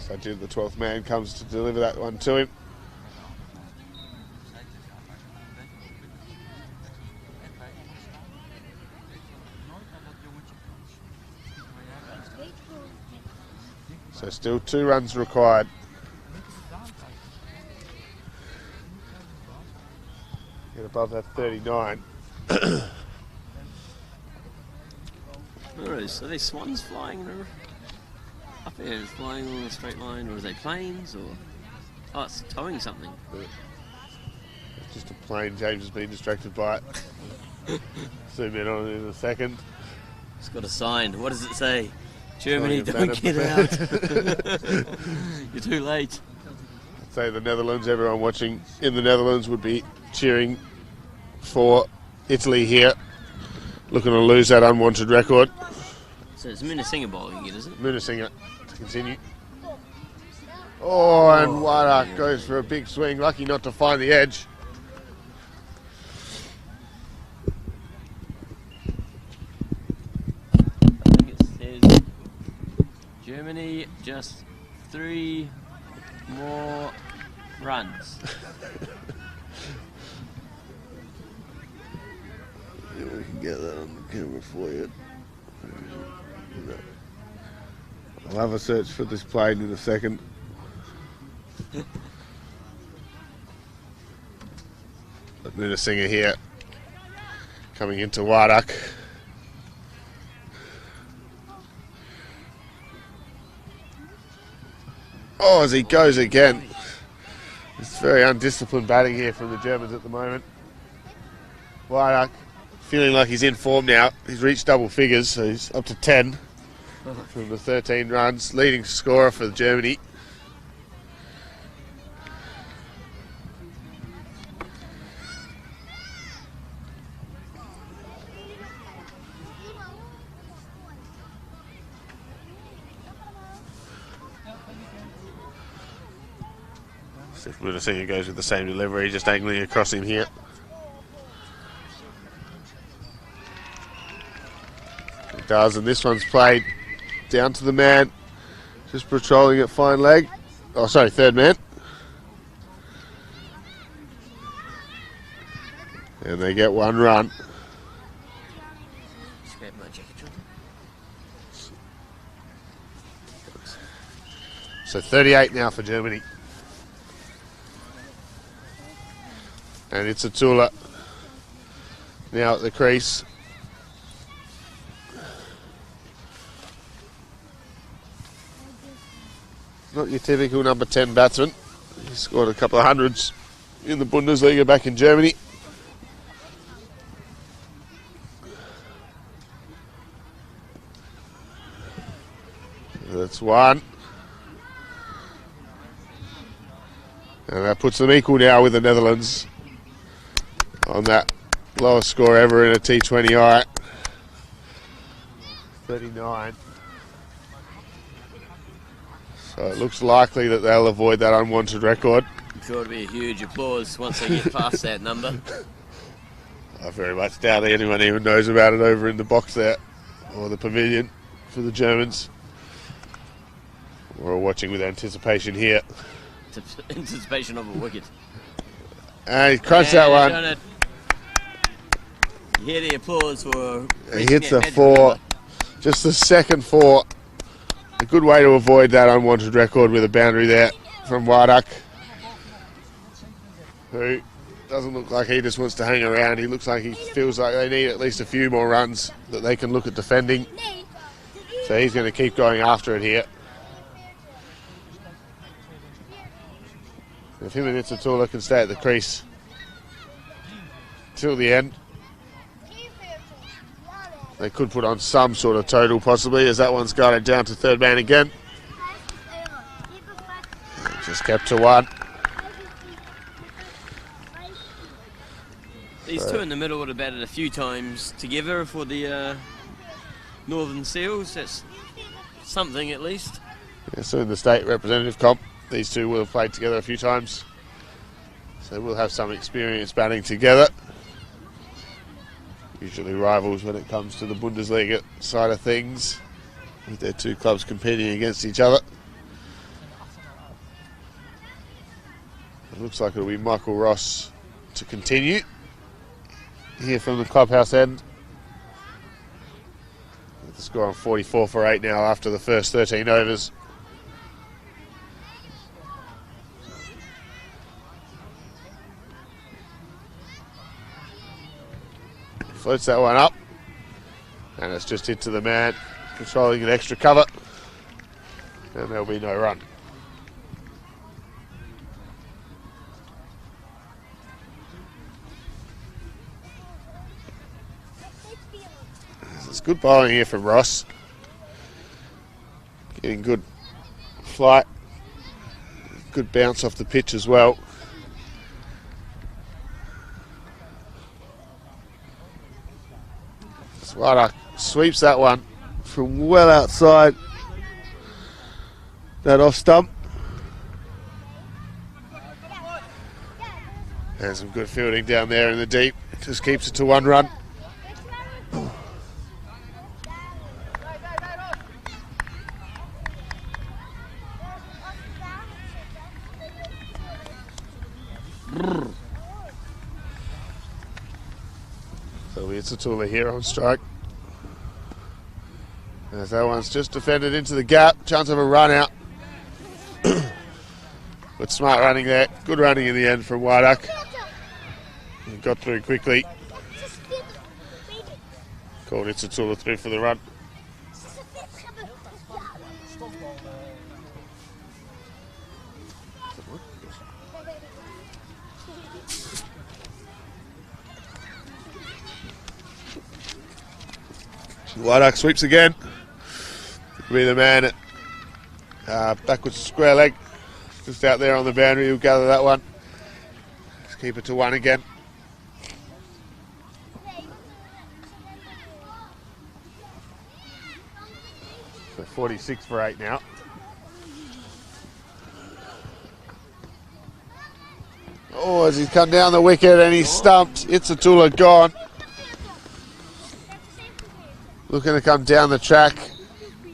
[SPEAKER 2] Sajid, the 12th man, comes to deliver that one to him. So still 2 runs required. Get above that 39.
[SPEAKER 1] Are they swans flying up there, flying along a straight line, or are they planes, or... Oh, it's towing something.
[SPEAKER 2] It's just a plane. James has been distracted by it. Zoom in on it in a second.
[SPEAKER 1] It's got a sign. What does it say? Germany,
[SPEAKER 2] Sorry,
[SPEAKER 1] don't get out. You're too late.
[SPEAKER 2] I'd say the Netherlands, everyone watching in the Netherlands would be cheering for Italy here, looking to lose that unwanted record.
[SPEAKER 1] So it's Muna Singh bowling again, is it?
[SPEAKER 2] Muna Singh to continue. Oh, and Wardak goes for a big swing, lucky not to find the edge.
[SPEAKER 1] I think it says Germany just 3 more runs.
[SPEAKER 2] Yeah, we can get that on the camera for you. No. I'll have a search for this plane in a second. Muna Singh here, coming into Wardak. Oh, as he goes again. It's very undisciplined batting here from the Germans at the moment. Wardak feeling like he's in form now. He's reached double figures, so he's up to 10 from the 13 runs. Leading scorer for Germany. So if Munasinger goes with the same delivery, just angling across him here. It does, and this one's played down to the man, just patrolling at fine leg. Oh, sorry, third man. And they get one run. So 38 now for Germany. And it's Atula now at the crease. Not your typical number 10 batsman. He scored a couple of hundreds in the Bundesliga back in Germany. That's one. And that puts them equal now with the Netherlands on that lowest score ever in a T20I. 39. So it looks likely that they'll avoid that unwanted record.
[SPEAKER 1] I'm sure it'll be a huge applause once they get past that number.
[SPEAKER 2] I very much doubt anyone even knows about it over in the box there, or the pavilion for the Germans. We're watching with anticipation here.
[SPEAKER 1] Anticipation of a wicket.
[SPEAKER 2] And he crunched that one.
[SPEAKER 1] You hear the applause for...
[SPEAKER 2] He hits a four. Just the second four. A good way to avoid that unwanted record with a boundary there from Wardak, who doesn't look like he just wants to hang around. He looks like he feels like they need at least a few more runs that they can look at defending. So he's going to keep going after it here. If him and Itzatula can stay at the crease till the end, they could put on some sort of total possibly, as that one's got it down to third man again. Just kept to one.
[SPEAKER 1] These two in the middle would have batted a few times together for the Northern Seals. That's something at least.
[SPEAKER 2] Yeah, so in the state representative comp, these two will have played together a few times. So we'll have some experience batting together. Usually rivals when it comes to the Bundesliga side of things, with their two clubs competing against each other. It looks like it'll be Michael Ross to continue here from the clubhouse end. With the score on 44 for 8 now after the first 13 overs. Floats that one up, and it's just hit to the man, controlling an extra cover, and there'll be no run. It's good bowling here from Ross, getting good flight, good bounce off the pitch as well. Swara sweeps that one from well outside that off stump. And some good fielding down there in the deep. Just keeps it to one run. So it's Atula here on strike. As that one's just defended into the gap, chance of a run out. But smart running there, good running in the end from Wardak. He got through quickly. Called Itzatula through for the run. Wardak sweeps again. Be the man at backwards square leg. Just out there on the boundary, he'll gather that one. Just keep it to one again. So 46 for 8 now. Oh, as he's come down the wicket and he's stumped. Itzatula gone. Looking to come down the track.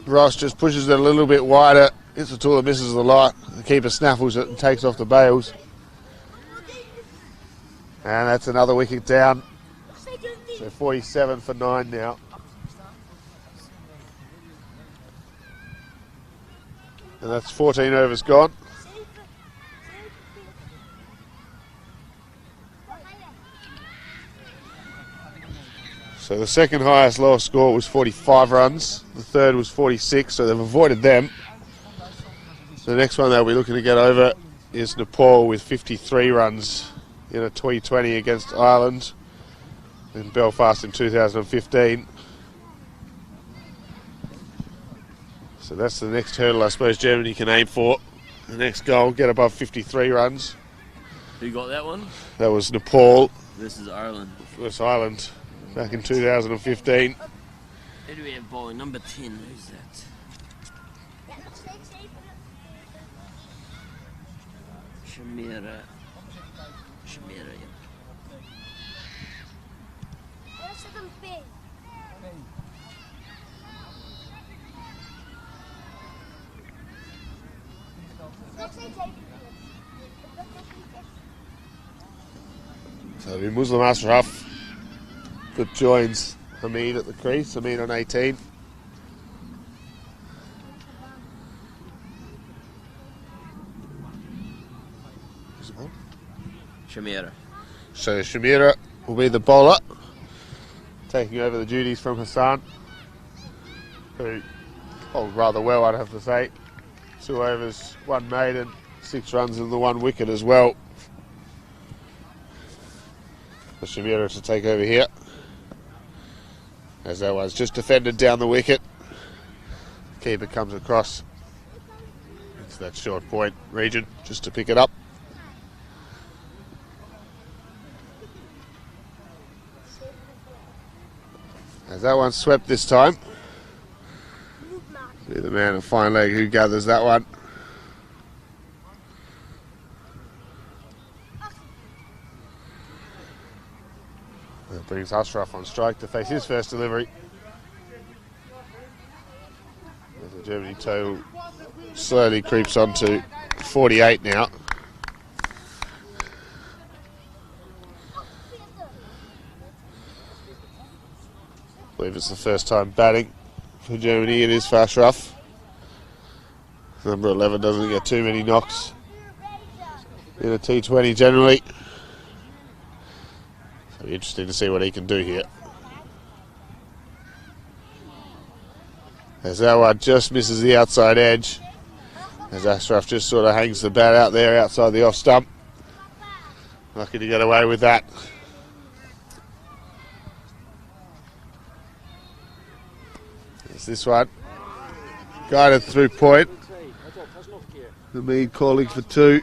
[SPEAKER 2] Ross just pushes it a little bit wider. Itzatula misses the light. The keeper snaffles it and takes off the bails. And that's another wicket down. So 47 for 9 now. And that's 14 overs gone. So the second highest lowest score was 45 runs. The third was 46, so they've avoided them. The next one they'll be looking to get over is Nepal with 53 runs in a T20 against Ireland in Belfast in 2015. So that's the next hurdle I suppose Germany can aim for. The next goal, get above 53 runs.
[SPEAKER 1] Who got that one?
[SPEAKER 2] That was Nepal
[SPEAKER 1] Versus Ireland.
[SPEAKER 2] versus Ireland back in 2015.
[SPEAKER 1] Who do we have bowling? Number 10, who's that? Shamira, yeah.
[SPEAKER 2] So it'll be Muslim Ashraf that joins Hamid at the crease. Hamid on 18.
[SPEAKER 1] Shamira.
[SPEAKER 2] So Shamira will be the bowler, taking over the duties from Hassan, who bowled rather well, I'd have to say. 2 overs, 1 maiden, 6 runs and the 1 wicket as well. For Shamira to take over here, as that one's just defended down the wicket. Keeper comes across into that short point region just to pick it up. As that one's swept this time. Be the man of fine leg who gathers that one. That brings Ashraf on strike to face his first delivery. As the Germany total slowly creeps on to 48 now. I believe it's the first time batting for Germany. It is for Ashraf. Number 11 doesn't get too many knocks in a T20 generally. So interesting to see what he can do here. As that one just misses the outside edge. As Ashraf just sort of hangs the bat out there outside the off stump. Lucky to get away with that. This one guided through point. Hamid calling for 2.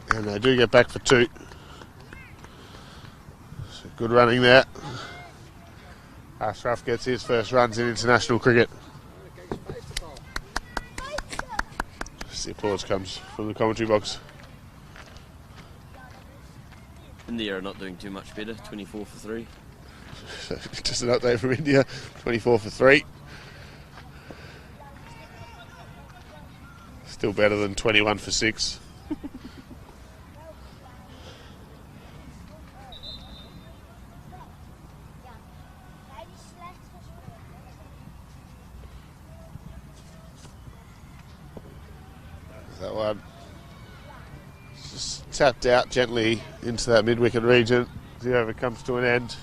[SPEAKER 2] And they do get back for 2. So good running there. Ashraf gets his first runs in international cricket. The applause comes from the commentary box.
[SPEAKER 1] India are not doing too much better, 24 for 3.
[SPEAKER 2] Just an update from India, 24 for 3. Still better than 21 for 6. That one just tapped out gently into that mid-wicket region. The over comes to an end.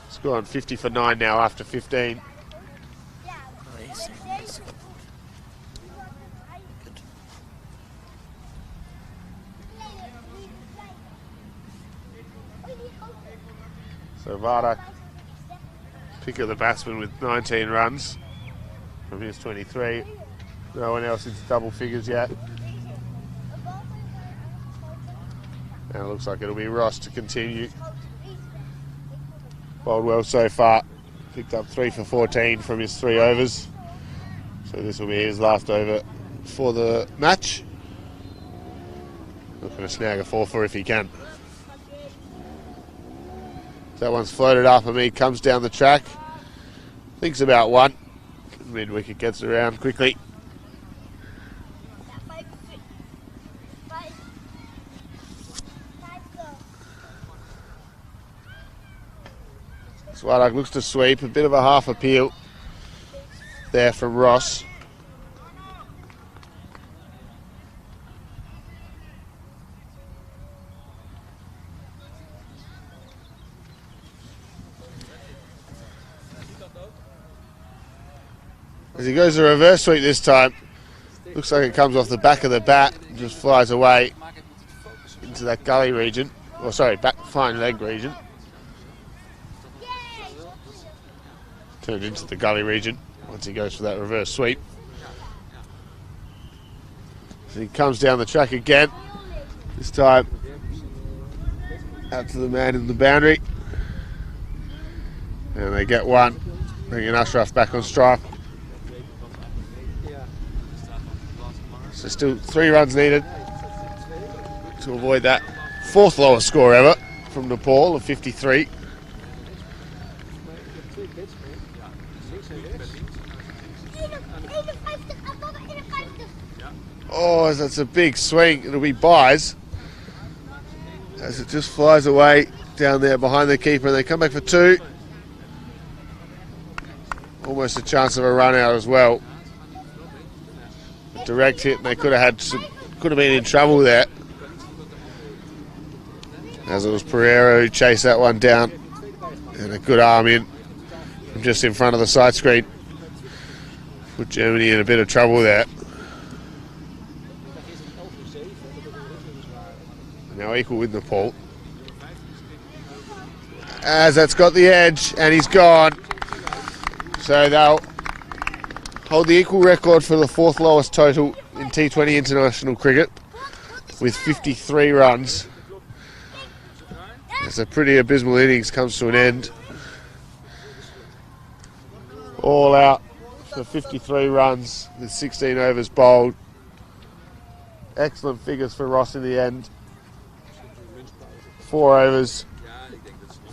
[SPEAKER 2] Score on 50 for 9 now after 15. So Vara, pick of the batsman with 19 runs from his 23. No one else into double figures yet. And it looks like it'll be Ross to continue. Bowled well so far. Picked up 3 for 14 from his 3 overs. So this will be his last over for the match. Looking to snag a 4-4 if he can. That one's floated up and he comes down the track. Thinks about one. Mid wicket gets around quickly. Swadok looks to sweep, a bit of a half appeal there from Ross. As he goes to reverse sweep this time, looks like it comes off the back of the bat and just flies away into that gully region, or sorry, back fine leg region. Turned into the gully region once he goes for that reverse sweep. So he comes down the track again, this time out to the man in the boundary. And they get one, bringing Ashraf back on strike. So still 3 runs needed to avoid that 4th lowest score ever from Nepal of 53. Oh, that's a big swing. It'll be byes as it just flies away down there behind the keeper, and they come back for 2. Almost a chance of a run out as well. Direct hit, and they could have been in trouble there. As it was Pereira who chased that one down, and a good arm in from just in front of the side screen. Put Germany in a bit of trouble there. Now equal with Nepal. As that's got the edge, and he's gone. So they'll hold the equal record for the 4th lowest total in T20 International cricket with 53 runs. As a pretty abysmal innings comes to an end. All out for 53 runs with 16 overs bowled. Excellent figures for Ross in the end. 4 overs,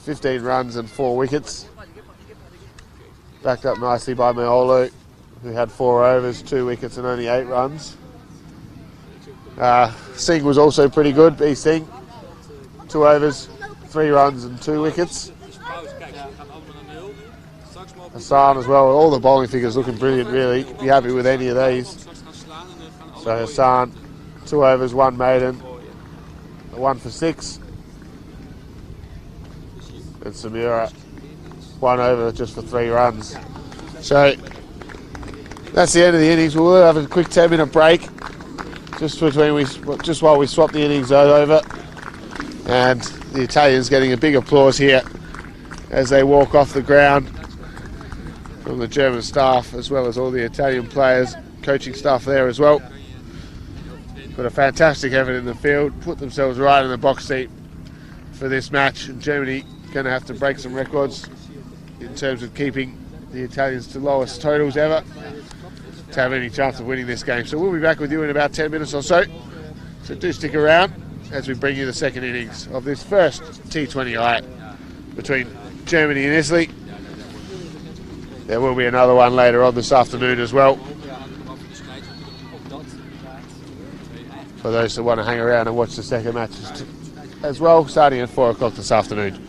[SPEAKER 2] 15 runs and 4 wickets. Backed up nicely by Meolu, who had 4 overs, 2 wickets and only 8 runs. Singh was also pretty good, B. Singh. 2 overs, 3 runs and 2 wickets. Hassan as well, all the bowling figures looking brilliant really. Be happy with any of these. So Hassan, 2 overs, 1 maiden, 1 for 6. And Samira, 1 over just for 3 runs. So that's the end of the innings. We'll have a quick 10-minute break just while we swap the innings over. And the Italians getting a big applause here as they walk off the ground from the German staff, as well as all the Italian players, coaching staff there as well. Got a fantastic effort in the field, put themselves right in the box seat for this match, and Germany going to have to break some records in terms of keeping the Italians to lowest totals ever to have any chance of winning this game. So we'll be back with you in about 10 minutes or so. So do stick around as we bring you the second innings of this first T20I between Germany and Italy. There will be another one later on this afternoon as well, for those that want to hang around and watch the second match as well, starting at 4 o'clock this afternoon.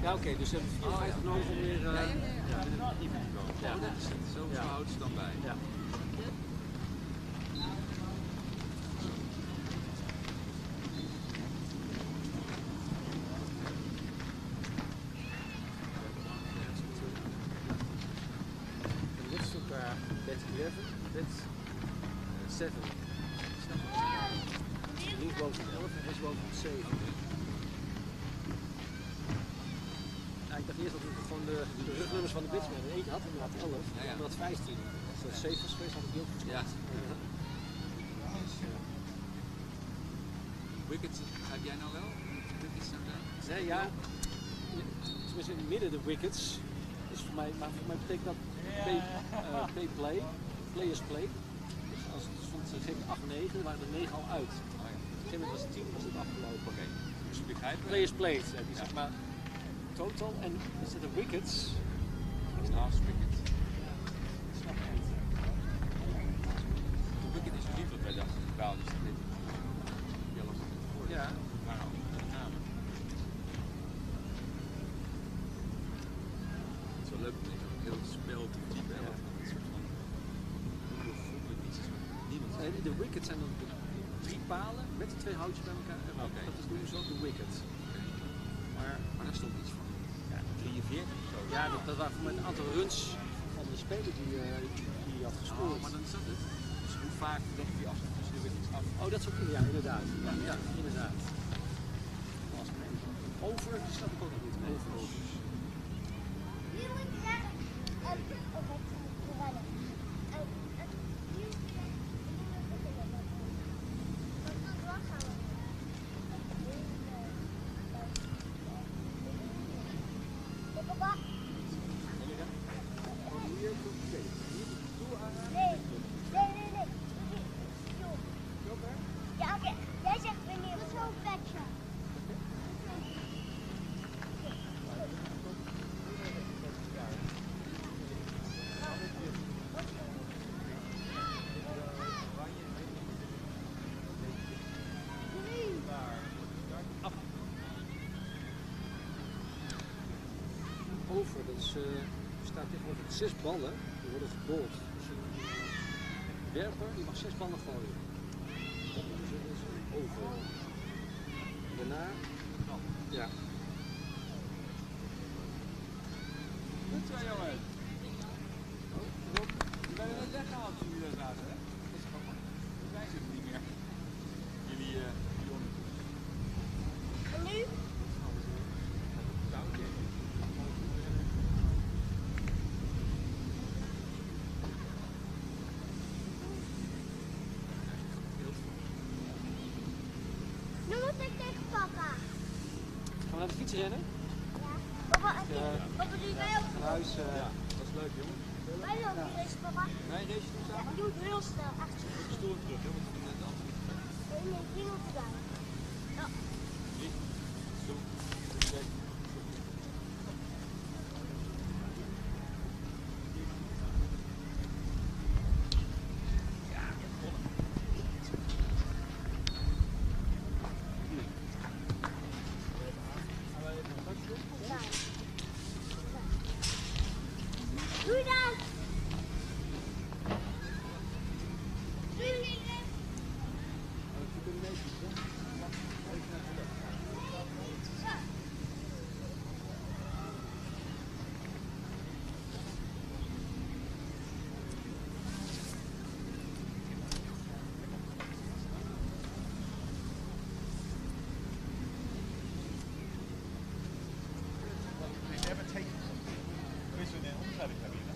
[SPEAKER 4] Ja, oké, dus ze hebben 54 nodig om weer... Ja, zo houdt ze dan bij. Ja. Dit is ook 30-11. That's 7. Linksboven 11 en rechtsboven 7. Ja, ik dacht eerst dat ik gewoon de rugnummers van de batsman in eentje had, inderdaad 11, en dat 15. Als dat 7 was geweest, had ik die ook gespeeld. Ja.
[SPEAKER 5] Wickets, heb jij nou wel? Wickets
[SPEAKER 4] Nee, ja. Tenminste in het midden de wickets. Dus voor mij, maar voor mij betekent dat play, players play. Dus als het stond geen 8, 9, waren er 9 al uit. Op een gegeven moment was het 10, was het afgelopen.
[SPEAKER 5] Oké, dus je begrijpt.
[SPEAKER 4] Players played, ja, die zeg maar total en er zitten wickets.
[SPEAKER 5] Naast wicket.
[SPEAKER 4] Snap je niet?
[SPEAKER 5] De wicket is liever bij dat bepaald is dit.
[SPEAKER 4] Ja.
[SPEAKER 5] Maar nou, met name. Het is wel leuk om heel het spel te voorspellen. Een soort van ondoorvoerlijk iets is wat niemand.
[SPEAKER 4] De wickets zijn dan 3 palen met de 2 houtjes bij elkaar.
[SPEAKER 5] Okay.
[SPEAKER 4] Dat is doen ze ook de wickets.
[SPEAKER 5] Maar daar stond iets van. Ja, 43 of zo.
[SPEAKER 4] Ja, dat waren voor mij een aantal runs van de speler die had gescoord.
[SPEAKER 5] Oh, maar dan is dat het. Dus hoe vaak legt hij af tussen de wickets af?
[SPEAKER 4] Oh, dat is ook ja, inderdaad. Ja, inderdaad. Over, die snap ik ook nog niet. Over.
[SPEAKER 6] Nee. Ja, oké. Jij zegt wanneer het zo'n petje.
[SPEAKER 4] Over, dat is, staat tegenover 6 ballen, die worden gebold. Dus een werper die mag 6 ballen gooien. Dat is over. Daarna, ja.
[SPEAKER 5] Goed zo, jongen. Je bent er net weggehaald toen jullie dat zaten, hè? Dat is grappig. Dat zijn ze niet meer. Jullie jongen.
[SPEAKER 6] En nu? Nu moet ik tegen papa.
[SPEAKER 4] Gaan we naar de fiets rennen?
[SPEAKER 6] Ja. Papa, papa doe jij ook?
[SPEAKER 4] Naar huis.
[SPEAKER 5] Ja, dat is leuk, jongen.
[SPEAKER 6] Wij doen ook race, papa.
[SPEAKER 5] Nee, race doen
[SPEAKER 6] Ja,
[SPEAKER 5] samen?
[SPEAKER 6] ik doe het heel snel, echt.
[SPEAKER 5] Op de stoel terug, hè? Want we doen net anders.
[SPEAKER 6] Nee, 3 minuten bij. Ja.
[SPEAKER 5] Zo. Check.
[SPEAKER 6] Doe dat! Doei!
[SPEAKER 7] They never take quiz in their omkleidekabine.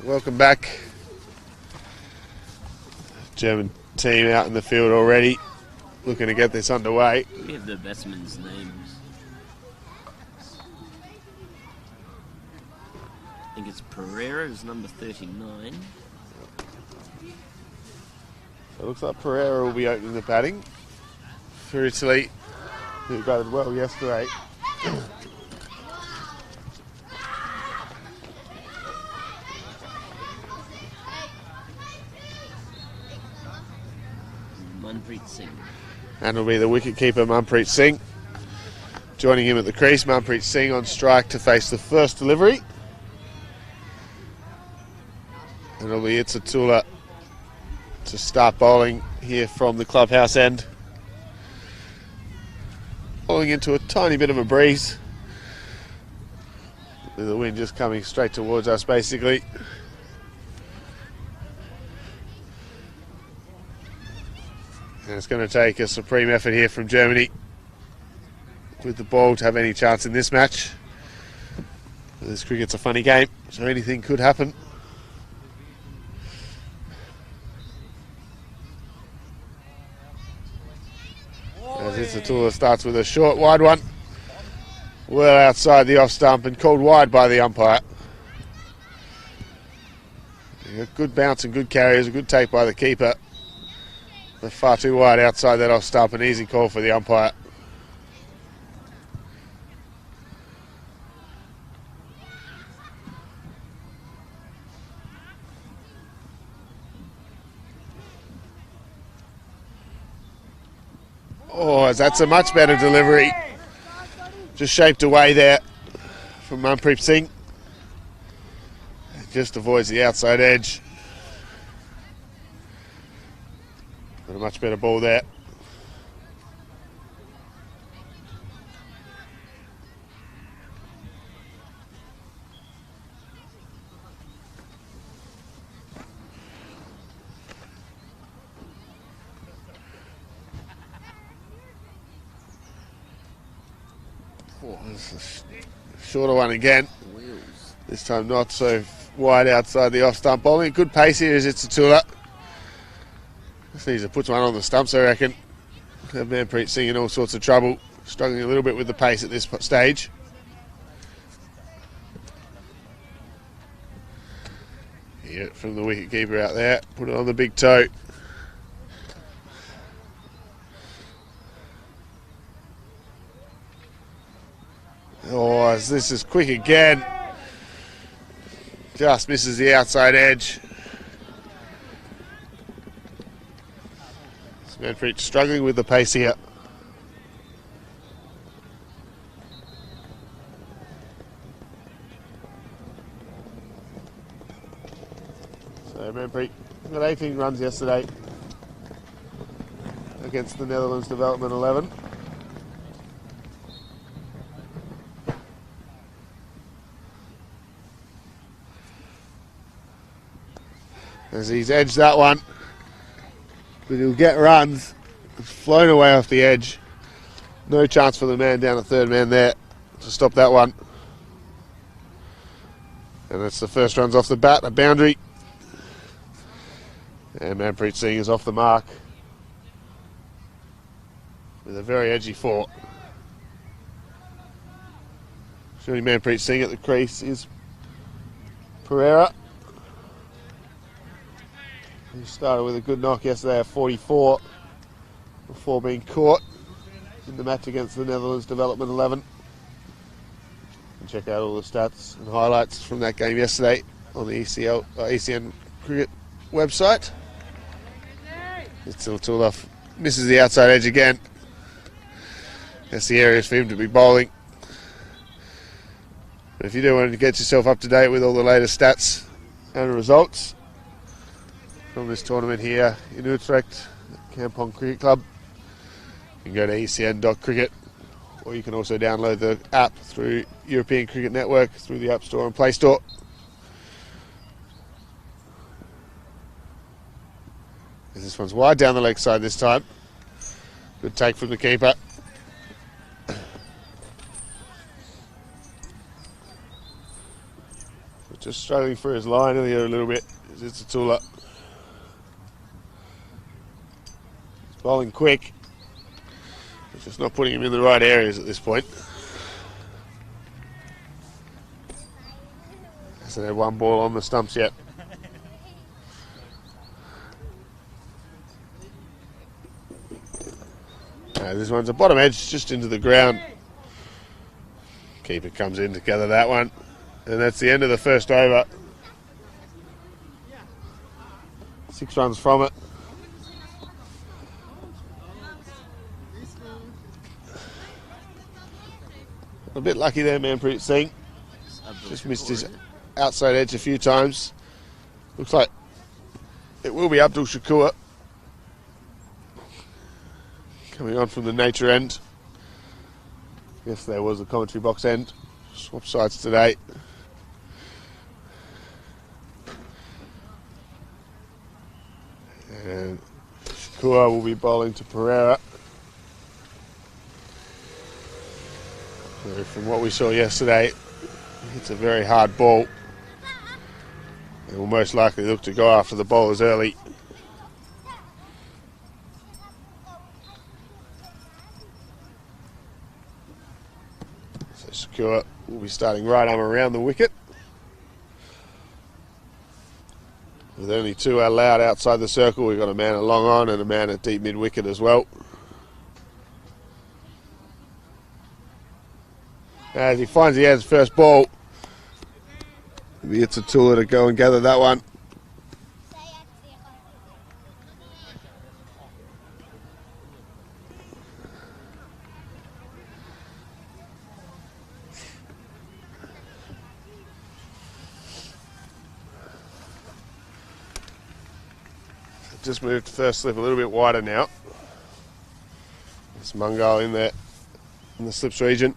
[SPEAKER 2] Welcome back. German team out in the field already, looking to get this underway.
[SPEAKER 1] We have the batsmen's names. I think it's Pereira is number 39.
[SPEAKER 2] So it looks like Pereira will be opening the batting for Italy, who batted well yesterday.
[SPEAKER 1] Manpreet Singh.
[SPEAKER 2] And it'll be the wicketkeeper Manpreet Singh. Joining him at the crease, Manpreet Singh on strike to face the first delivery. And it'll be Itzatula to start bowling here from the clubhouse end. Bowling into a tiny bit of a breeze, with the wind just coming straight towards us basically. And it's going to take a supreme effort here from Germany with the ball to have any chance in this match. This cricket's a funny game, so anything could happen. As Itzatula starts with a short wide one, well outside the off stump and called wide by the umpire. Good bounce and good carriers, a good take by the keeper. But far too wide outside that off stump, an easy call for the umpire. Oh, that's a much better delivery. Just shaped away there from Manpreet Singh. Just avoids the outside edge. But a much better ball there. Oh, this is a shorter one again. This time not so wide outside the off stump bowling. Good pace here is Itzatula. Just needs to put one on the stumps, I reckon. Manpreet Singh in all sorts of trouble, struggling a little bit with the pace at this stage. Yeah, from the wicketkeeper out there, put it on the big toe. Oh, this is quick again. Just misses the outside edge. Manpreet struggling with the pace here. So Manpreet got 18 runs yesterday against the Netherlands Development 11. As he's edged that one. But he'll get runs. It's flown away off the edge. No chance for the man down at third man there to stop that one. And that's the first runs off the bat, a boundary. And Manpreet Singh is off the mark with a very edgy four. Shooting Manpreet Singh at the crease is Pereira. He started with a good knock yesterday at 44 before being caught in the match against the Netherlands Development 11. And check out all the stats and highlights from that game yesterday on the ECN cricket website. It's still off. Misses the outside edge again. That's the areas for him to be bowling. But if you do want to get yourself up to date with all the latest stats and results from this tournament here in Utrecht, Kampong Cricket Club, you can go to ecn.cricket, or you can also download the app through European Cricket Network through the App Store and Play Store. This one's wide down the leg side this time. Good take from the keeper. Just struggling for his line here a little bit. It's a Tula. He's bowling quick. It's just not putting him in the right areas at this point. Hasn't had one ball on the stumps yet. This one's a bottom edge just into the ground. Keeper comes in to gather that one. And that's the end of the first over. 6 runs from it. A bit lucky there, Manpreet Singh. Just missed his outside edge a few times. Looks like it will be Abdul Shakur coming on from the nature end. Yes, there was a commentary box end. Swap sides today. And Shakur will be bowling to Pereira. So from what we saw yesterday, it's a very hard ball. They will most likely look to go after the bowlers early. So Shakur will be starting right arm around the wicket. With only 2 allowed outside the circle, we've got a man at long on and a man at deep mid wicket as well. As he finds he has his first ball, it's a Tula to go and gather that one. Just moved first slip a little bit wider now. It's Mungal in there in the slips region.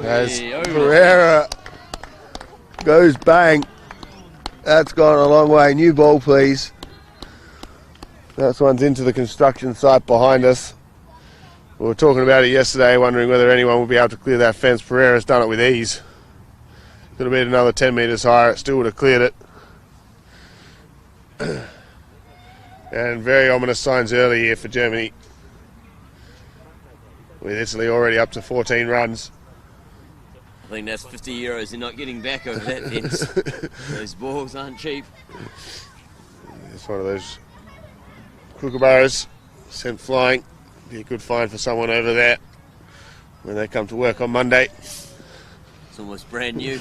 [SPEAKER 2] As Pereira goes bang. That's gone a long way. New ball, please. That one's into the construction site behind us. We were talking about it yesterday, wondering whether anyone would be able to clear that fence. Pereira's done it with ease. Could have been another 10 metres higher. It still would have cleared it. And very ominous signs early here for Germany, with Italy already up to 14 runs.
[SPEAKER 1] I think that's 50 euros you're not getting back over that fence. Those balls aren't cheap.
[SPEAKER 2] It's one of those kookaburras sent flying. Be a good find for someone over there when they come to work on Monday.
[SPEAKER 1] It's almost brand new.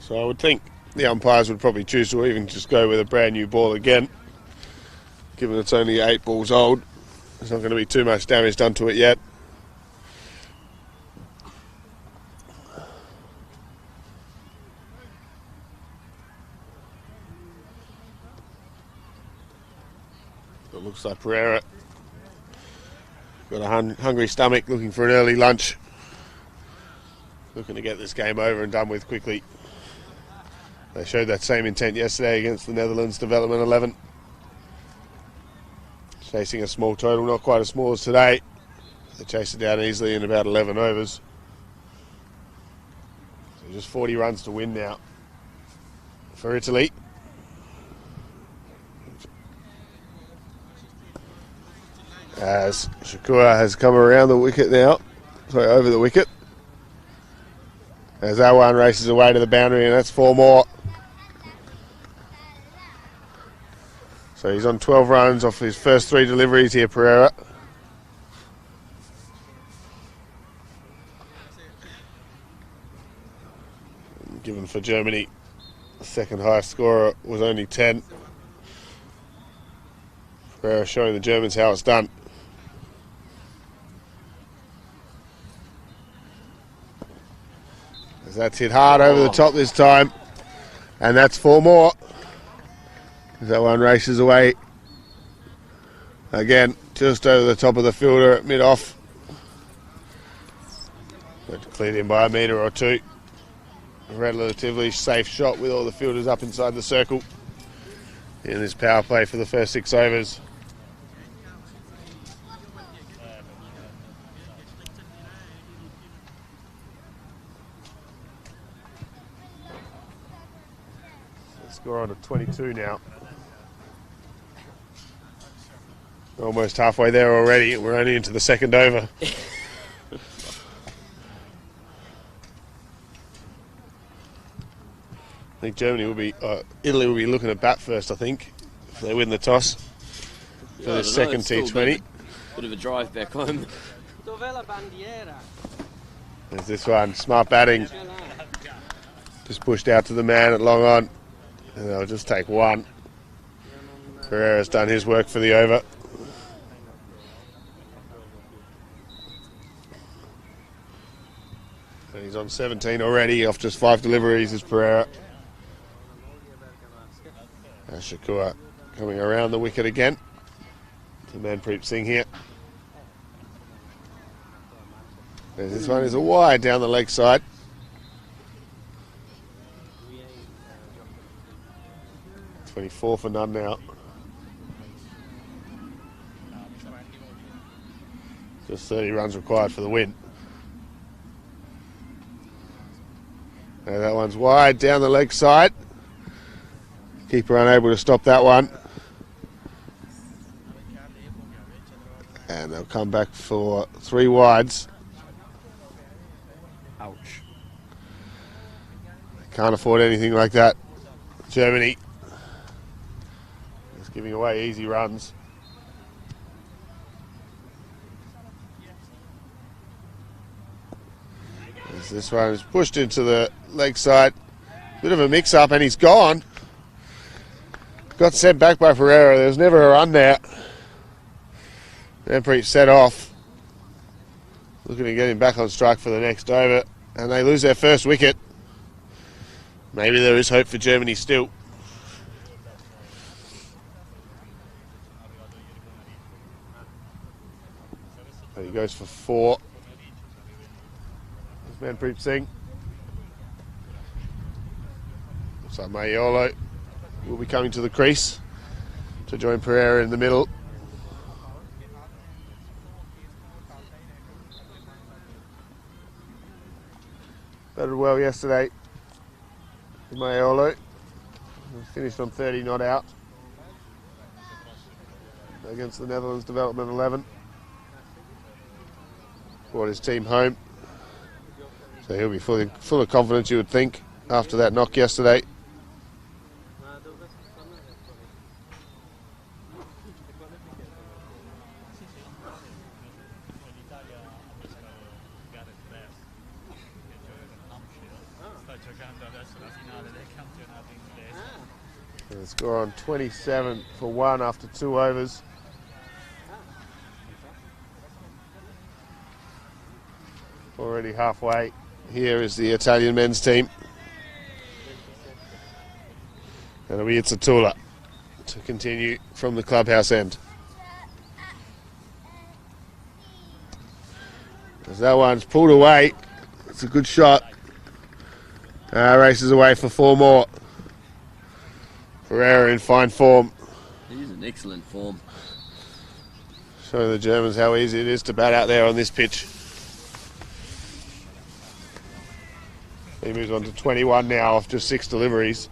[SPEAKER 2] So I would think the umpires would probably choose to even just go with a brand new ball again, given it's only 8 balls old. There's not going to be too much damage done to it yet. It looks like Pereira got a hungry stomach, looking for an early lunch. Looking to get this game over and done with quickly. They showed that same intent yesterday against the Netherlands Development 11. Chasing a small total, not quite as small as today. They chased it down easily in about 11 overs. So just 40 runs to win now for Italy. As Shakur has come around the wicket now. Sorry, over the wicket. As Awan races away to the boundary, and that's 4 more. So he's on 12 runs off his first 3 deliveries here, Pereira. Given for Germany, the second highest scorer was only 10. Pereira showing the Germans how it's done. As that's hit hard over the top this time. And that's 4 more. As that one races away. Again, just over the top of the fielder at mid-off. But cleared in by a metre or two. A relatively safe shot with all the fielders up inside the circle in this power play for the first 6 overs. Score on to 22 now. Almost halfway there already. We're only into the second over. I think Germany will be, Italy will be looking at bat first, I think, if they win the toss for the second T20.
[SPEAKER 1] Bit of a drive back home.
[SPEAKER 2] There's this one, smart batting. Just pushed out to the man at long on. And they'll just take one. Pereira's done his work for the over. And he's on 17 already, off just 5 deliveries is Pereira. Shakua coming around the wicket again. To Manpreet Singh here. This one is a wide down the leg side. 24 for none now. Just 30 runs required for the win. And that one's wide down the leg side. Keeper unable to stop that one. And they'll come back for 3 wides.
[SPEAKER 1] Ouch.
[SPEAKER 2] Can't afford anything like that. Germany. Giving away easy runs. As this one is pushed into the leg side. Bit of a mix-up and he's gone. Got sent back by Pereira. There was never a run there. Manpreet set off. Looking to get him back on strike for the next over. And they lose their first wicket. Maybe there is hope for Germany still. He goes for 4. There's Manpreet Singh. So Mayolo will be coming to the crease to join Pereira in the middle. Batted well yesterday. Mayolo finished on 30 not out against the Netherlands Development 11. Brought his team home. So he'll be full of confidence, you would think, after that knock yesterday. And the score on 27 for 1 after 2 overs. Already halfway. Here is the Italian men's team. And it'll be Itzatula to continue from the clubhouse end. As that one's pulled away. It's a good shot. Races away for 4 more. Pereira in fine form.
[SPEAKER 1] He's in excellent form.
[SPEAKER 2] Showing the Germans how easy it is to bat out there on this pitch. He moves on to 21 now off just 6 deliveries.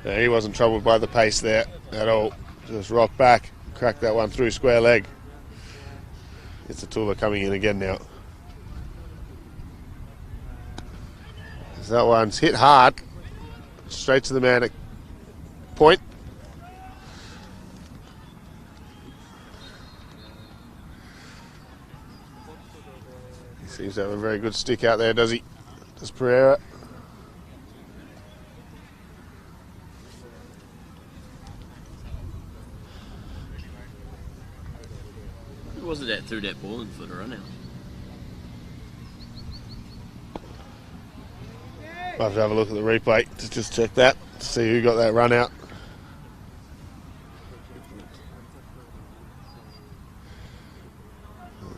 [SPEAKER 2] He wasn't troubled by the pace there at all. Just rocked back, cracked that one through square leg. It's Itzatula coming in again now. As that one's hit hard, straight to the man at point. He seems to have a very good stick out there, does he? Does Pereira?
[SPEAKER 1] Who was it that threw that ball in for the run out?
[SPEAKER 2] I'll have to have a look at the replay to just check that, to see who got that run out.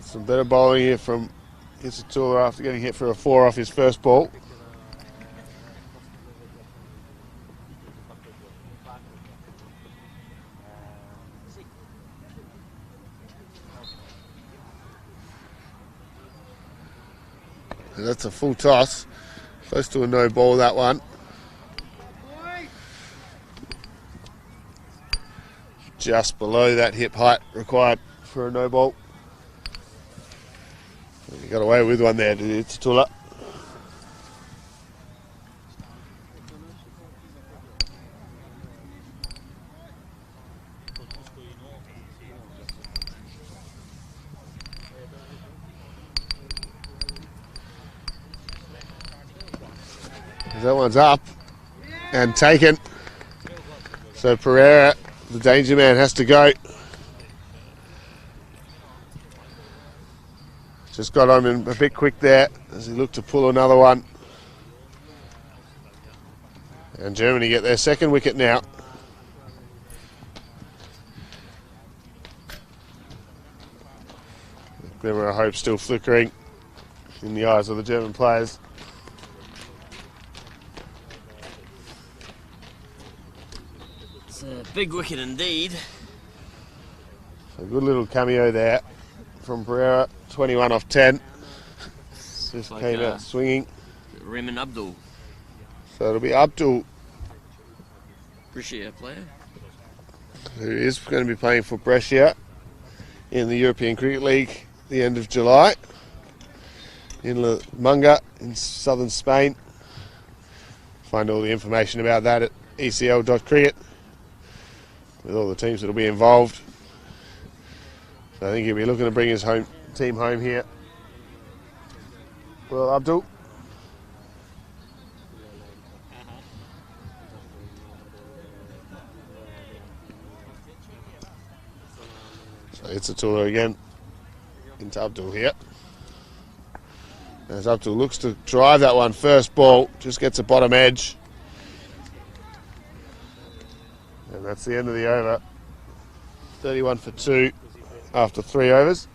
[SPEAKER 2] Some better bowling here from Isatula after getting hit for a 4 off his first ball. And that's a full toss. Close to a no ball, that one. Just below that hip height required for a no ball. He got away with one there, it's Tula. That one's up and taken. So Pereira, the danger man, has to go. Just got on him a bit quick there as he looked to pull another one. And Germany get their second wicket now. The glimmer of hope still flickering in the eyes of the German players.
[SPEAKER 1] It's a big wicket indeed.
[SPEAKER 2] A good little cameo there from Pereira, 21 off 10. Just
[SPEAKER 1] like
[SPEAKER 2] came out swinging.
[SPEAKER 1] Reman Abdul,
[SPEAKER 2] So it'll be Abdul,
[SPEAKER 1] Brescia player.
[SPEAKER 2] who is going to be playing for Brescia in the European Cricket League the end of July in La Manga in southern Spain. Find all the information about that at ecl.cricket with all the teams that will be involved. So I think he'll be looking to bring his team home here. Well, Abdul. So it's a tour again into Abdul here. As Abdul looks to drive that one first ball, just gets a bottom edge. And that's the end of the over. 31 for 2 after 3 overs.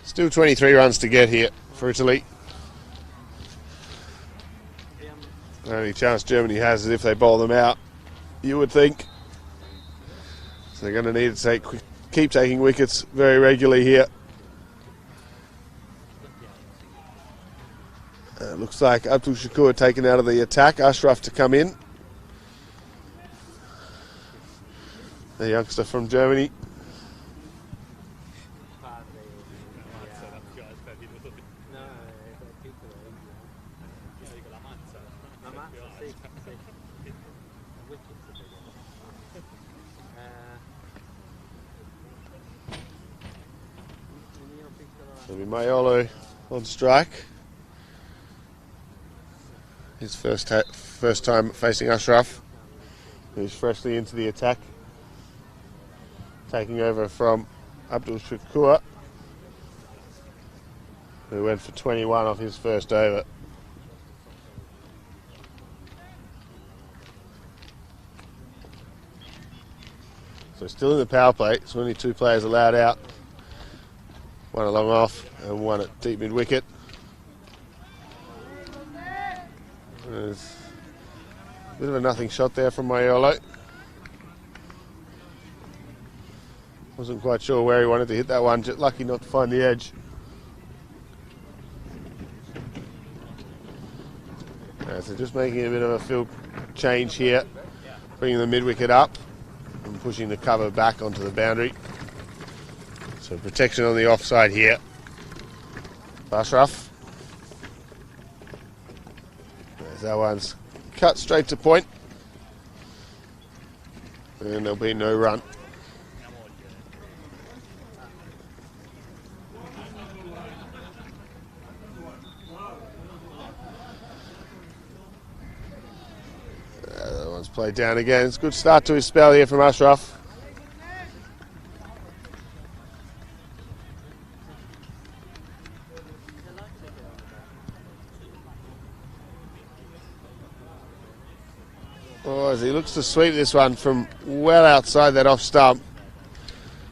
[SPEAKER 2] Still 23 runs to get here for Italy. The only chance Germany has is if they bowl them out, you would think. So they're going to need to keep taking wickets very regularly here. Looks like Abdul Shakur taken out of the attack. Ashraf to come in. The youngster from Germany. It'll be Mayolo on strike. His first time facing Ashraf, who's freshly into the attack. Taking over from Abdul Shakur, who went for 21 off his first over. So still in the power play, so only 2 players allowed out. One a long off and one at deep mid wicket. There's a bit of a nothing shot there from Mayolo. Wasn't quite sure where he wanted to hit that one, just lucky not to find the edge. So just making a bit of a field change here, bringing the mid wicket up and pushing the cover back onto the boundary. So protection on the offside here. Ashraf. That one's cut straight to point. And there'll be no run. That one's played down again. It's a good start to his spell here from Ashraf. Oh, as he looks to sweep this one from well outside that off stump.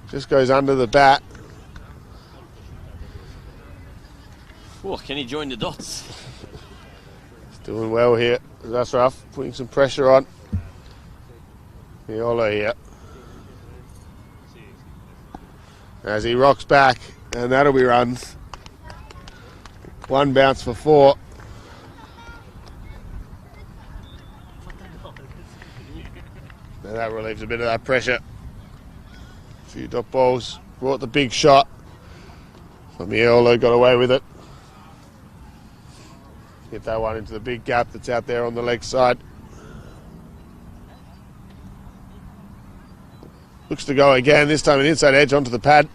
[SPEAKER 2] Just goes under the bat.
[SPEAKER 1] Oh, can he join the dots?
[SPEAKER 2] He's doing well here. That's rough. Putting some pressure on. Miolo here. As he rocks back, and that'll be runs. One bounce for 4. Now that relieves a bit of that pressure. A few dot balls. Brought the big shot. But Miolo got away with it. Get that one into the big gap that's out there on the leg side. Looks to go again, this time an inside edge onto the pad.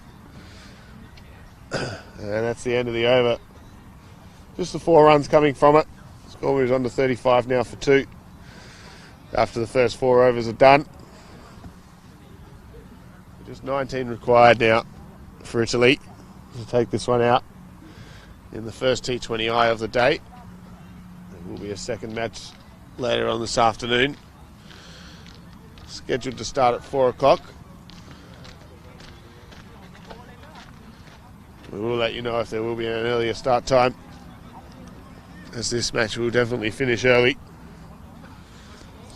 [SPEAKER 2] And that's the end of the over. Just the 4 runs coming from it. Score moves on to 35 now for 2. After the first 4 overs are done. Just 19 required now for Italy to take this one out in the first T20I of the day. There will be a second match later on this afternoon. Scheduled to start at 4 o'clock. We will let you know if there will be an earlier start time, as this match will definitely finish early.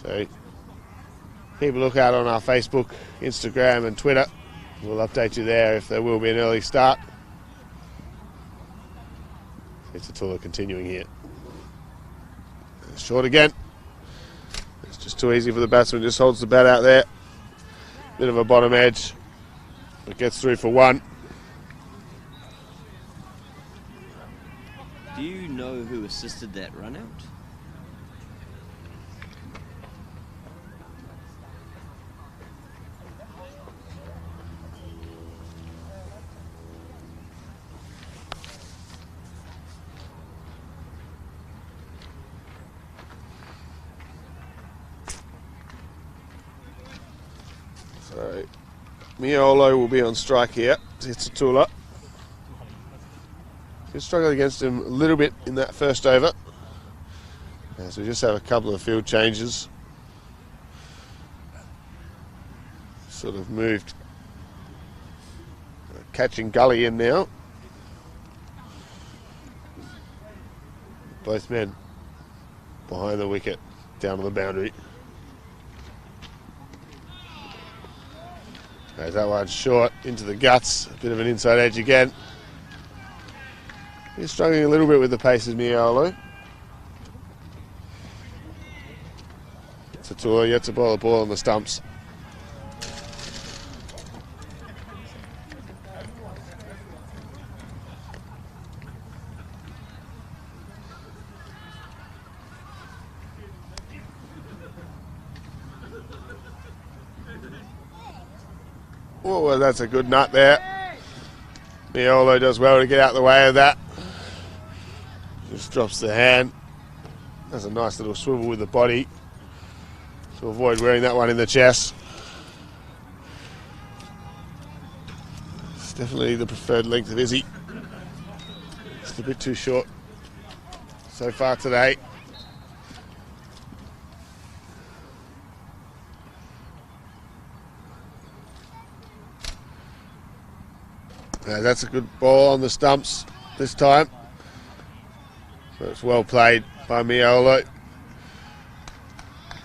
[SPEAKER 2] So keep a lookout on our Facebook, Instagram and Twitter. We'll update you there if there will be an early start. It's a Tula continuing here. Short again. It's just too easy for the batsman, just holds the bat out there. Bit of a bottom edge, but gets through for 1.
[SPEAKER 1] Do you know who assisted that run out?
[SPEAKER 2] So Miolo will be on strike here. It's a Tula. Just struggled against him a little bit in that first over. As we just have a couple of field changes. Sort of moved. Catching Gully in now. Both men behind the wicket, down on the boundary. As that one short into the guts. A bit of an inside edge again. He's struggling a little bit with the pace of Miolo. It's a Tula yet to bowl a ball on the stumps. Oh, well, that's a good nut there. Miolo does well to get out of the way of that. Just drops the hand. Does a nice little swivel with the body to avoid wearing that one in the chest. It's definitely the preferred length of Izzy. Just a bit too short so far today. That's a good ball on the stumps this time. So it's well played by Miolo.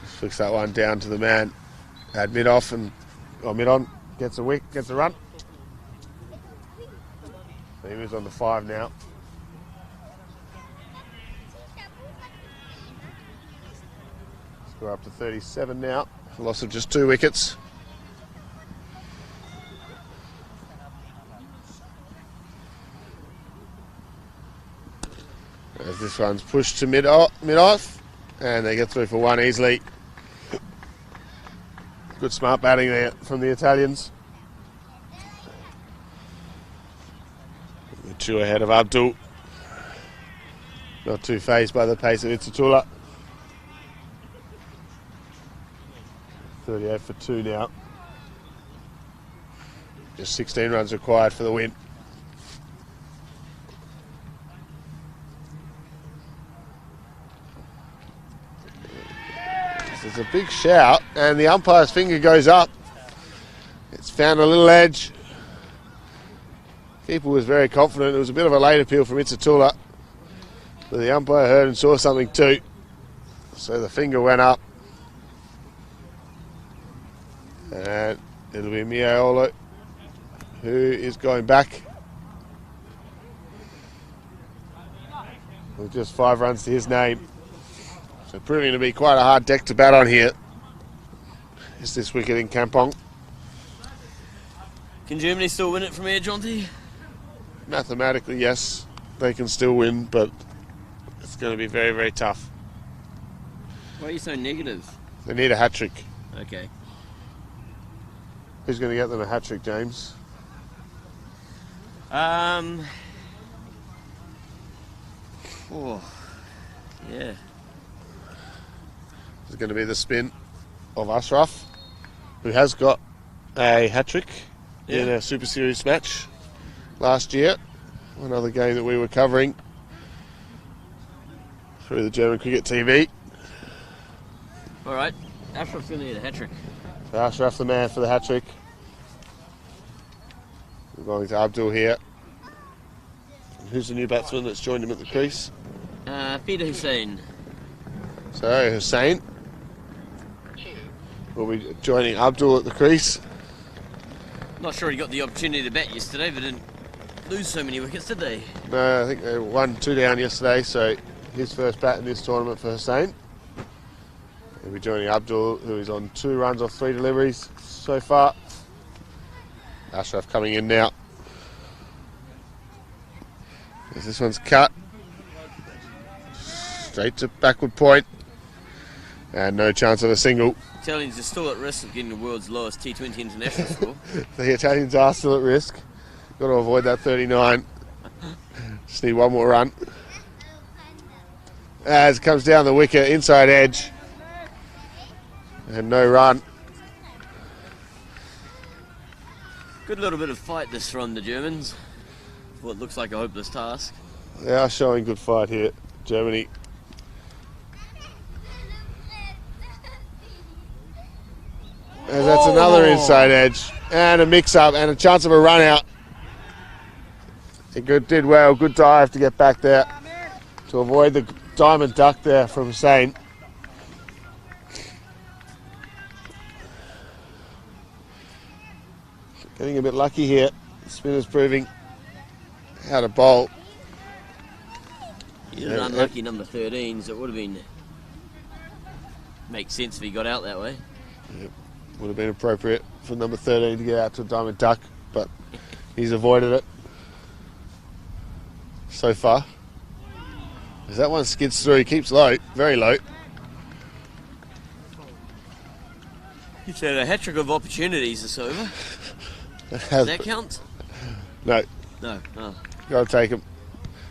[SPEAKER 2] Flicks that one down to the man. Had mid off and mid on. Gets a wick, gets a run. So he moves on to 5 now. Score up to 37 now. Loss of just 2 wickets. As this one's pushed to mid off, and they get through for 1 easily. Good smart batting there from the Italians. The 2 ahead of Abdul. Not too fazed by the pace of Itzatula. 38 for 2 now. Just 16 runs required for the win. There's a big shout, and the umpire's finger goes up. It's found a little edge. Keeper was very confident. It was a bit of a late appeal from Itzatula, but the umpire heard and saw something too. So the finger went up. And it'll be Miaolo who is going back with just 5 runs to his name. So proving to be quite a hard deck to bat on here is this wicket in Kampong.
[SPEAKER 1] Can Germany still win it from here, Jonty?
[SPEAKER 2] Mathematically, yes, they can still win, but it's going to be very, very tough.
[SPEAKER 1] Why are you so negative?
[SPEAKER 2] They need a hat-trick.
[SPEAKER 1] Okay.
[SPEAKER 2] Who's going to get them a hat-trick, James?
[SPEAKER 1] Oh, yeah.
[SPEAKER 2] It's going to be the spin of Ashraf, who has got a hat-trick in a Super Series match last year. Another game that we were covering through the German Cricket TV.
[SPEAKER 1] All right, Ashraf's going to need a hat-trick.
[SPEAKER 2] So Ashraf the man for the hat-trick. We're going to Abdul here. And who's the new batsman that's joined him at the crease?
[SPEAKER 1] Peter Hussain.
[SPEAKER 2] So Hussain will be joining Abdul at the crease.
[SPEAKER 1] Not sure he got the opportunity to bat yesterday, but didn't lose so many wickets, did they?
[SPEAKER 2] No, I think they won 2 down yesterday, so his first bat in this tournament for Hussain. He'll be joining Abdul, who is on 2 runs off 3 deliveries so far. Ashraf coming in now. As this one's cut. Straight to backward point. And no chance of a single.
[SPEAKER 1] Italians are still at risk of getting the world's lowest T20 International score.
[SPEAKER 2] The Italians are still at risk. Got to avoid that 39. Just need 1 more run. As it comes down the wicket, inside edge. And no run.
[SPEAKER 1] Good little bit of fight this from the Germans. What looks like a hopeless task.
[SPEAKER 2] They are showing good fight here, Germany. As that's another inside edge. And a mix-up and a chance of a run-out. He did well, good dive to get back there to avoid the diamond duck there from Hussain. Getting a bit lucky here. Spinner's proving how to bowl.
[SPEAKER 1] He's an unlucky number 13, so it would have been... Makes sense if he got out that way.
[SPEAKER 2] Yep. Would have been appropriate for number 13 to get out to a diamond duck, but he's avoided it so far. As that one skids through, he keeps low, very low.
[SPEAKER 1] He's had a hat-trick of opportunities this over. Does that count?
[SPEAKER 2] No.
[SPEAKER 1] No. Oh.
[SPEAKER 2] Got to take him.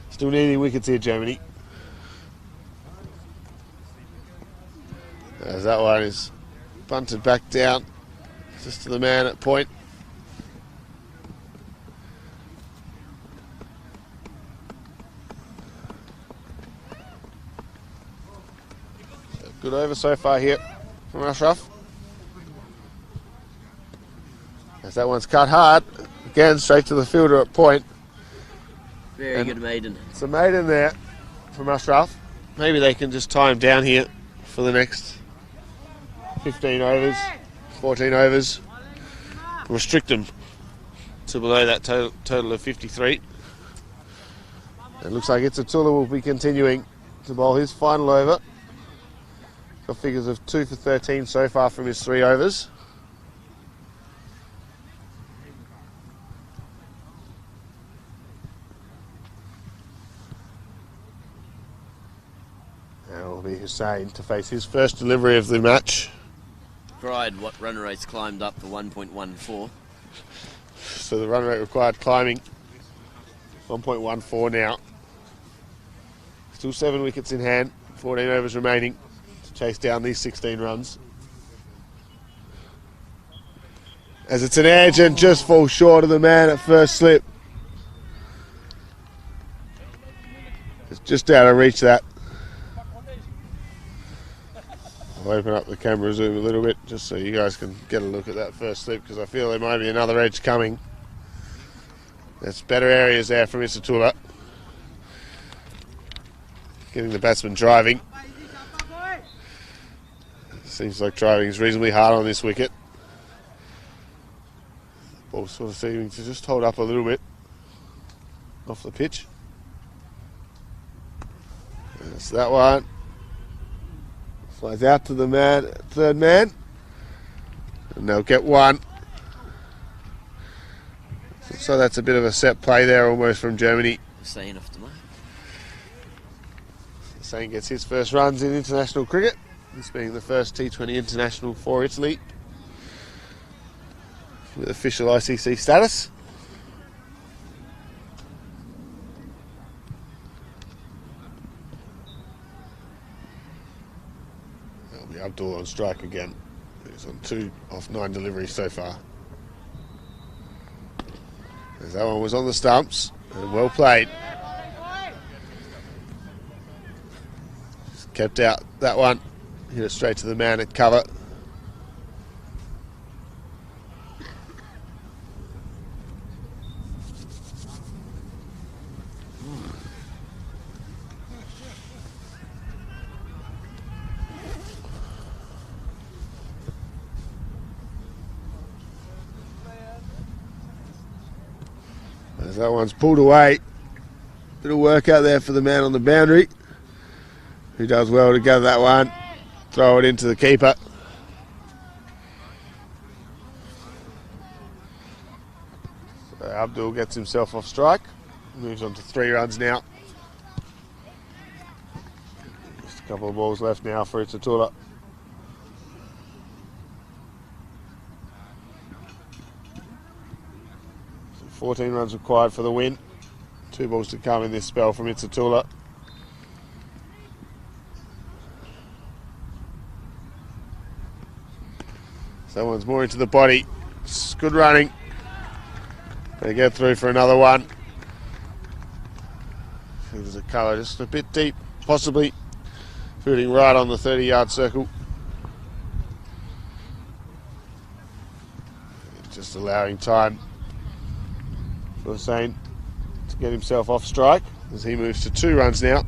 [SPEAKER 2] Still needing wickets here, Germany. As that one is bunted back down, just to the man at point. So good over so far here from Ashraf. As that one's cut hard, again straight to the fielder at point.
[SPEAKER 1] Very good maiden.
[SPEAKER 2] It's a maiden there from Ashraf. Maybe they can just tie him down here for the next 15 overs, 14 overs. Restrict them to below that total of 53. It looks like Itzatula will be continuing to bowl his final over. Got figures of 2 for 13 so far from his 3 overs. And it will be Hussain to face his first delivery of the match.
[SPEAKER 1] Pride, what run rate's climbed up to 1.14.
[SPEAKER 2] So the run rate required climbing 1.14 now. Still 7 wickets in hand, 14 overs remaining to chase down these 16 runs. As it's an edge and just falls short of the man at first slip. It's just out of reach that. I'll open up the camera zoom a little bit just so you guys can get a look at that first slip, because I feel there might be another edge coming. There's better areas there from Isatula. Getting the batsman driving. Seems like driving is reasonably hard on this wicket. Ball sort of seeming to just hold up a little bit off the pitch. That's that one. Flies out to the man, third man. And they'll get one. So that's a bit of a set play there almost from Germany.
[SPEAKER 1] Hussein off the mark.
[SPEAKER 2] Hussein gets his first runs in international cricket. This being the first T20 International for Italy with official ICC status. That'll be Abdul on strike again. He's on 2 off 9 deliveries so far. As that one was on the stumps, and well played. Just kept out that one. Hit it straight to the man at cover. As that one's pulled away. Bit of work out there for the man on the boundary, who does well to gather that one. Throw it into the keeper. So Abdul gets himself off strike. Moves on to 3 runs now. Just a couple of balls left now for Isatula. 14 runs required for the win. 2 balls to come in this spell from Isatula. That one's more into the body. It's good running. They get through for another one. There's a colour just a bit deep, possibly. Fielding right on the 30-yard circle. Just allowing time for Hussein to get himself off strike as he moves to 2 runs now.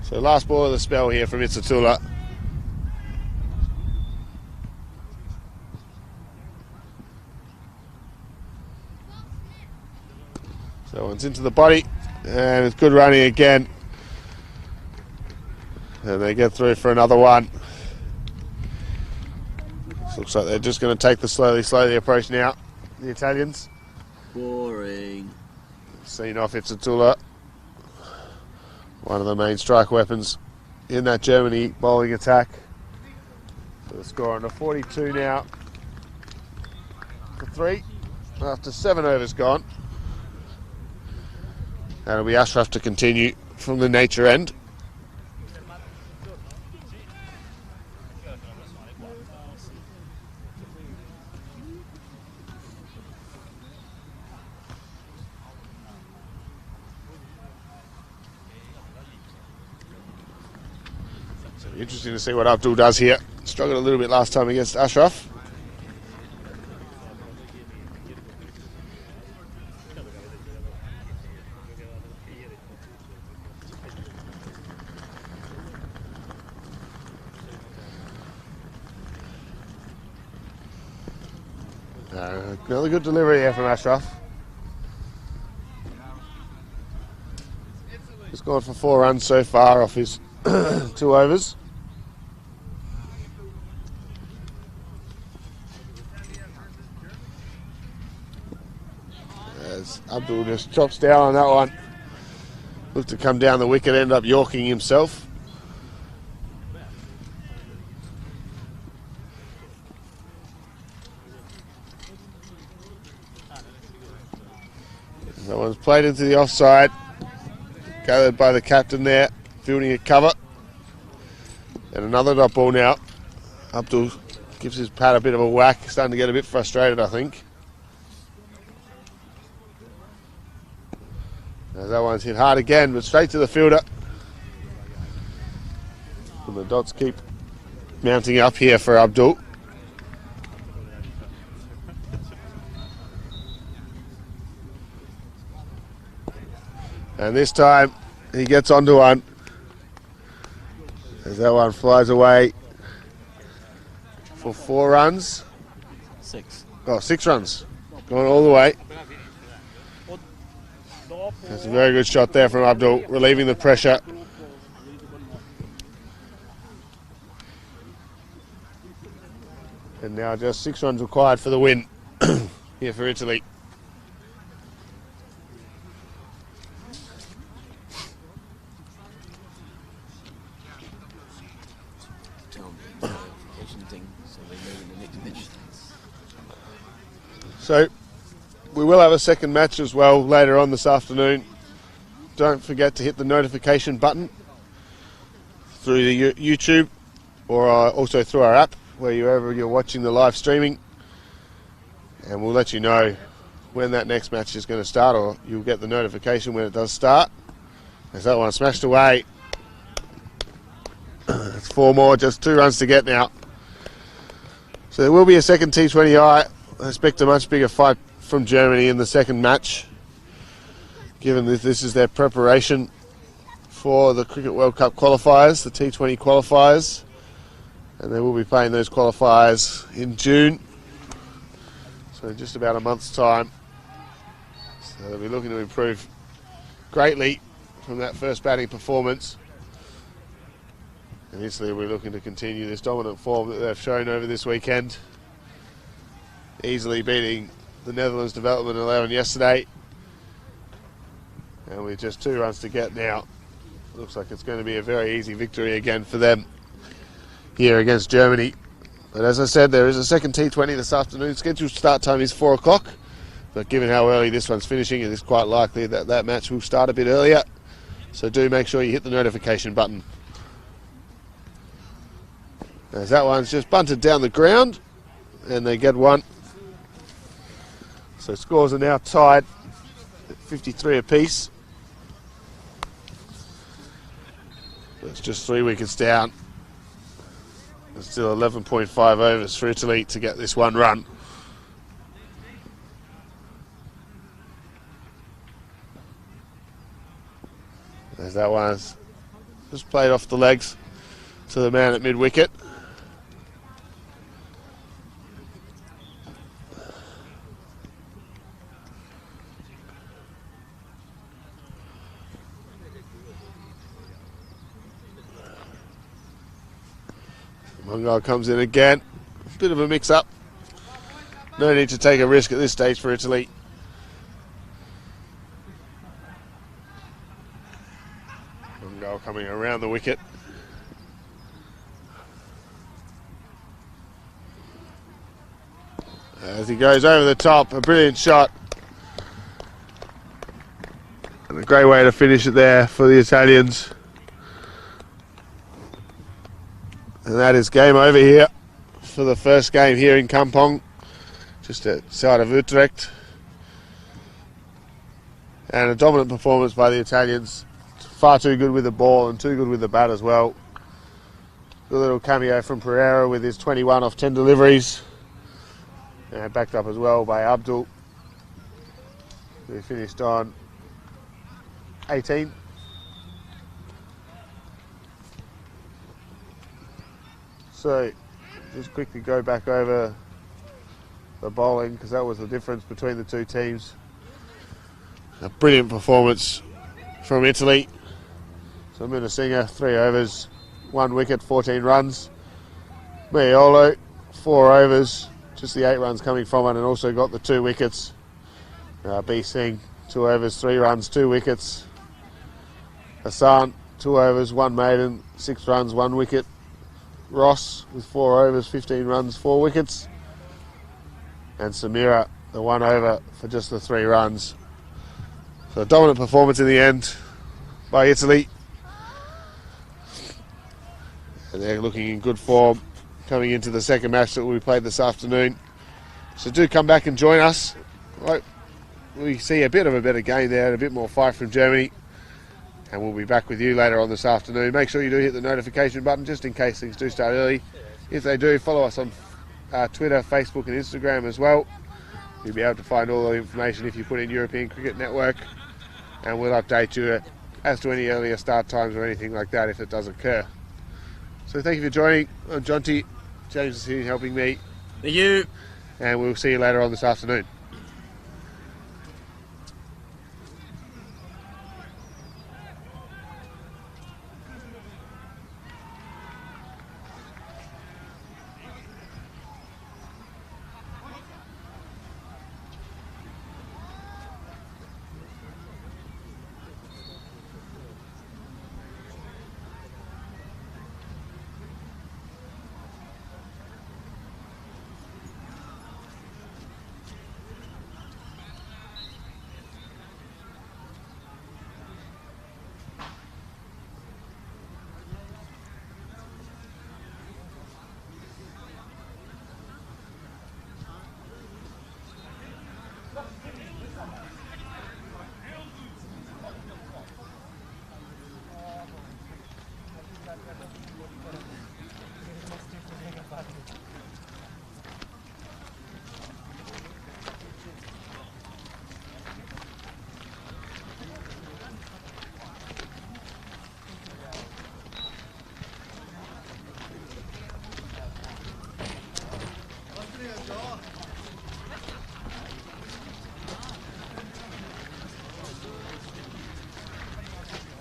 [SPEAKER 2] So last ball of the spell here from Isatula. That one's into the body, and it's good running again. And they get through for another one. Looks like they're just going to take the slowly approach now, the Italians.
[SPEAKER 1] Boring.
[SPEAKER 2] Seen off Isatula, one of the main strike weapons in that Germany bowling attack. So the score on a 42 now for 3 after 7 overs gone. And it'll be Ashraf to continue from the nature end. So interesting to see what Abdul does here. Struggled a little bit last time against Ashraf. Another good delivery here from Ashraf. He's gone for 4 runs so far off his 2 overs. As Abdul just chops down on that one. Looked to come down the wicket, end up yorking himself. That one's played into the offside. Gathered by the captain there, fielding a cover. And another dot ball now. Abdul gives his pad a bit of a whack, starting to get a bit frustrated, I think. As that one's hit hard again, but straight to the fielder. The dots keep mounting up here for Abdul. And this time he gets onto one. As that one flies away for 4 runs.
[SPEAKER 3] 6.
[SPEAKER 2] Oh, 6 runs. Going all the way. That's a very good shot there from Abdul, relieving the pressure. And now just 6 runs required for the win here for Italy. So we will have a second match as well later on this afternoon. Don't forget to hit the notification button through the YouTube or also through our app, wherever you're watching the live streaming. And we'll let you know when that next match is going to start, or you'll get the notification when it does start. As that one smashed away. It's 4 more, just 2 runs to get now. So there will be a second T20I. I expect a much bigger fight from Germany in the second match, given that this is their preparation for the Cricket World Cup qualifiers, the T20 qualifiers, and they will be playing those qualifiers in June, so in just about a month's time. So they'll be looking to improve greatly from that first batting performance, and Italy will be looking to continue this dominant form that they've shown over this weekend, easily beating the Netherlands development 11 yesterday. And with just 2 runs to get now, looks like it's going to be a very easy victory again for them here against Germany. But as I said, there is a second T20 this afternoon. Scheduled start time is 4 o'clock. But given how early this one's finishing, it is quite likely that that match will start a bit earlier. So do make sure you hit the notification button. As that one's just bunted down the ground, and they get one. So scores are now tied at 53 apiece. It's just 3 wickets down. There's still 11.5 overs for Italy to get this 1 run. As that one's just played off the legs to the man at mid-wicket. Mungo comes in again. Bit of a mix-up. No need to take a risk at this stage for Italy. Mungo coming around the wicket. As he goes over the top, a brilliant shot. And a great way to finish it there for the Italians. And that is game over here for the first game here in Kampong, just outside of Utrecht. And a dominant performance by the Italians. Far too good with the ball and too good with the bat as well. Good little cameo from Pereira with his 21 off 10 deliveries. And backed up as well by Abdul, who finished on 18. So, just quickly go back over the bowling, because that was the difference between the two teams. A brilliant performance from Italy. So Munasinger, 3 overs, 1 wicket, 14 runs. Maiolo, 4 overs, just the 8 runs coming from it, and also got the 2 wickets. B. Singh, 2 overs, 3 runs, 2 wickets. Hassan, 2 overs, 1 maiden, 6 runs, 1 wicket. Ross with 4 overs, 15 runs, 4 wickets. And Samira, the 1 over for just the 3 runs. So a dominant performance in the end by Italy. And they're looking in good form coming into the second match that will be played this afternoon. So do come back and join us. Right. We see a bit of a better game there and a bit more fight from Germany. and we'll be back with you later on this afternoon. Make sure you do hit the notification button just in case things do start early. If they do, follow us on Twitter, Facebook and Instagram as well. You'll be able to find all the information if you put in European Cricket Network, and we'll update you as to any earlier start times or anything like that if it does occur. So thank you for joining. I'm Jonty. James is here helping me.
[SPEAKER 1] Thank you.
[SPEAKER 2] And we'll see you later on this afternoon.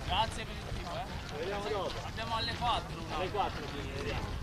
[SPEAKER 3] Grazie per il tipo, Vediamo dopo. Abbiamo alle 4. Alle 4 vediamo.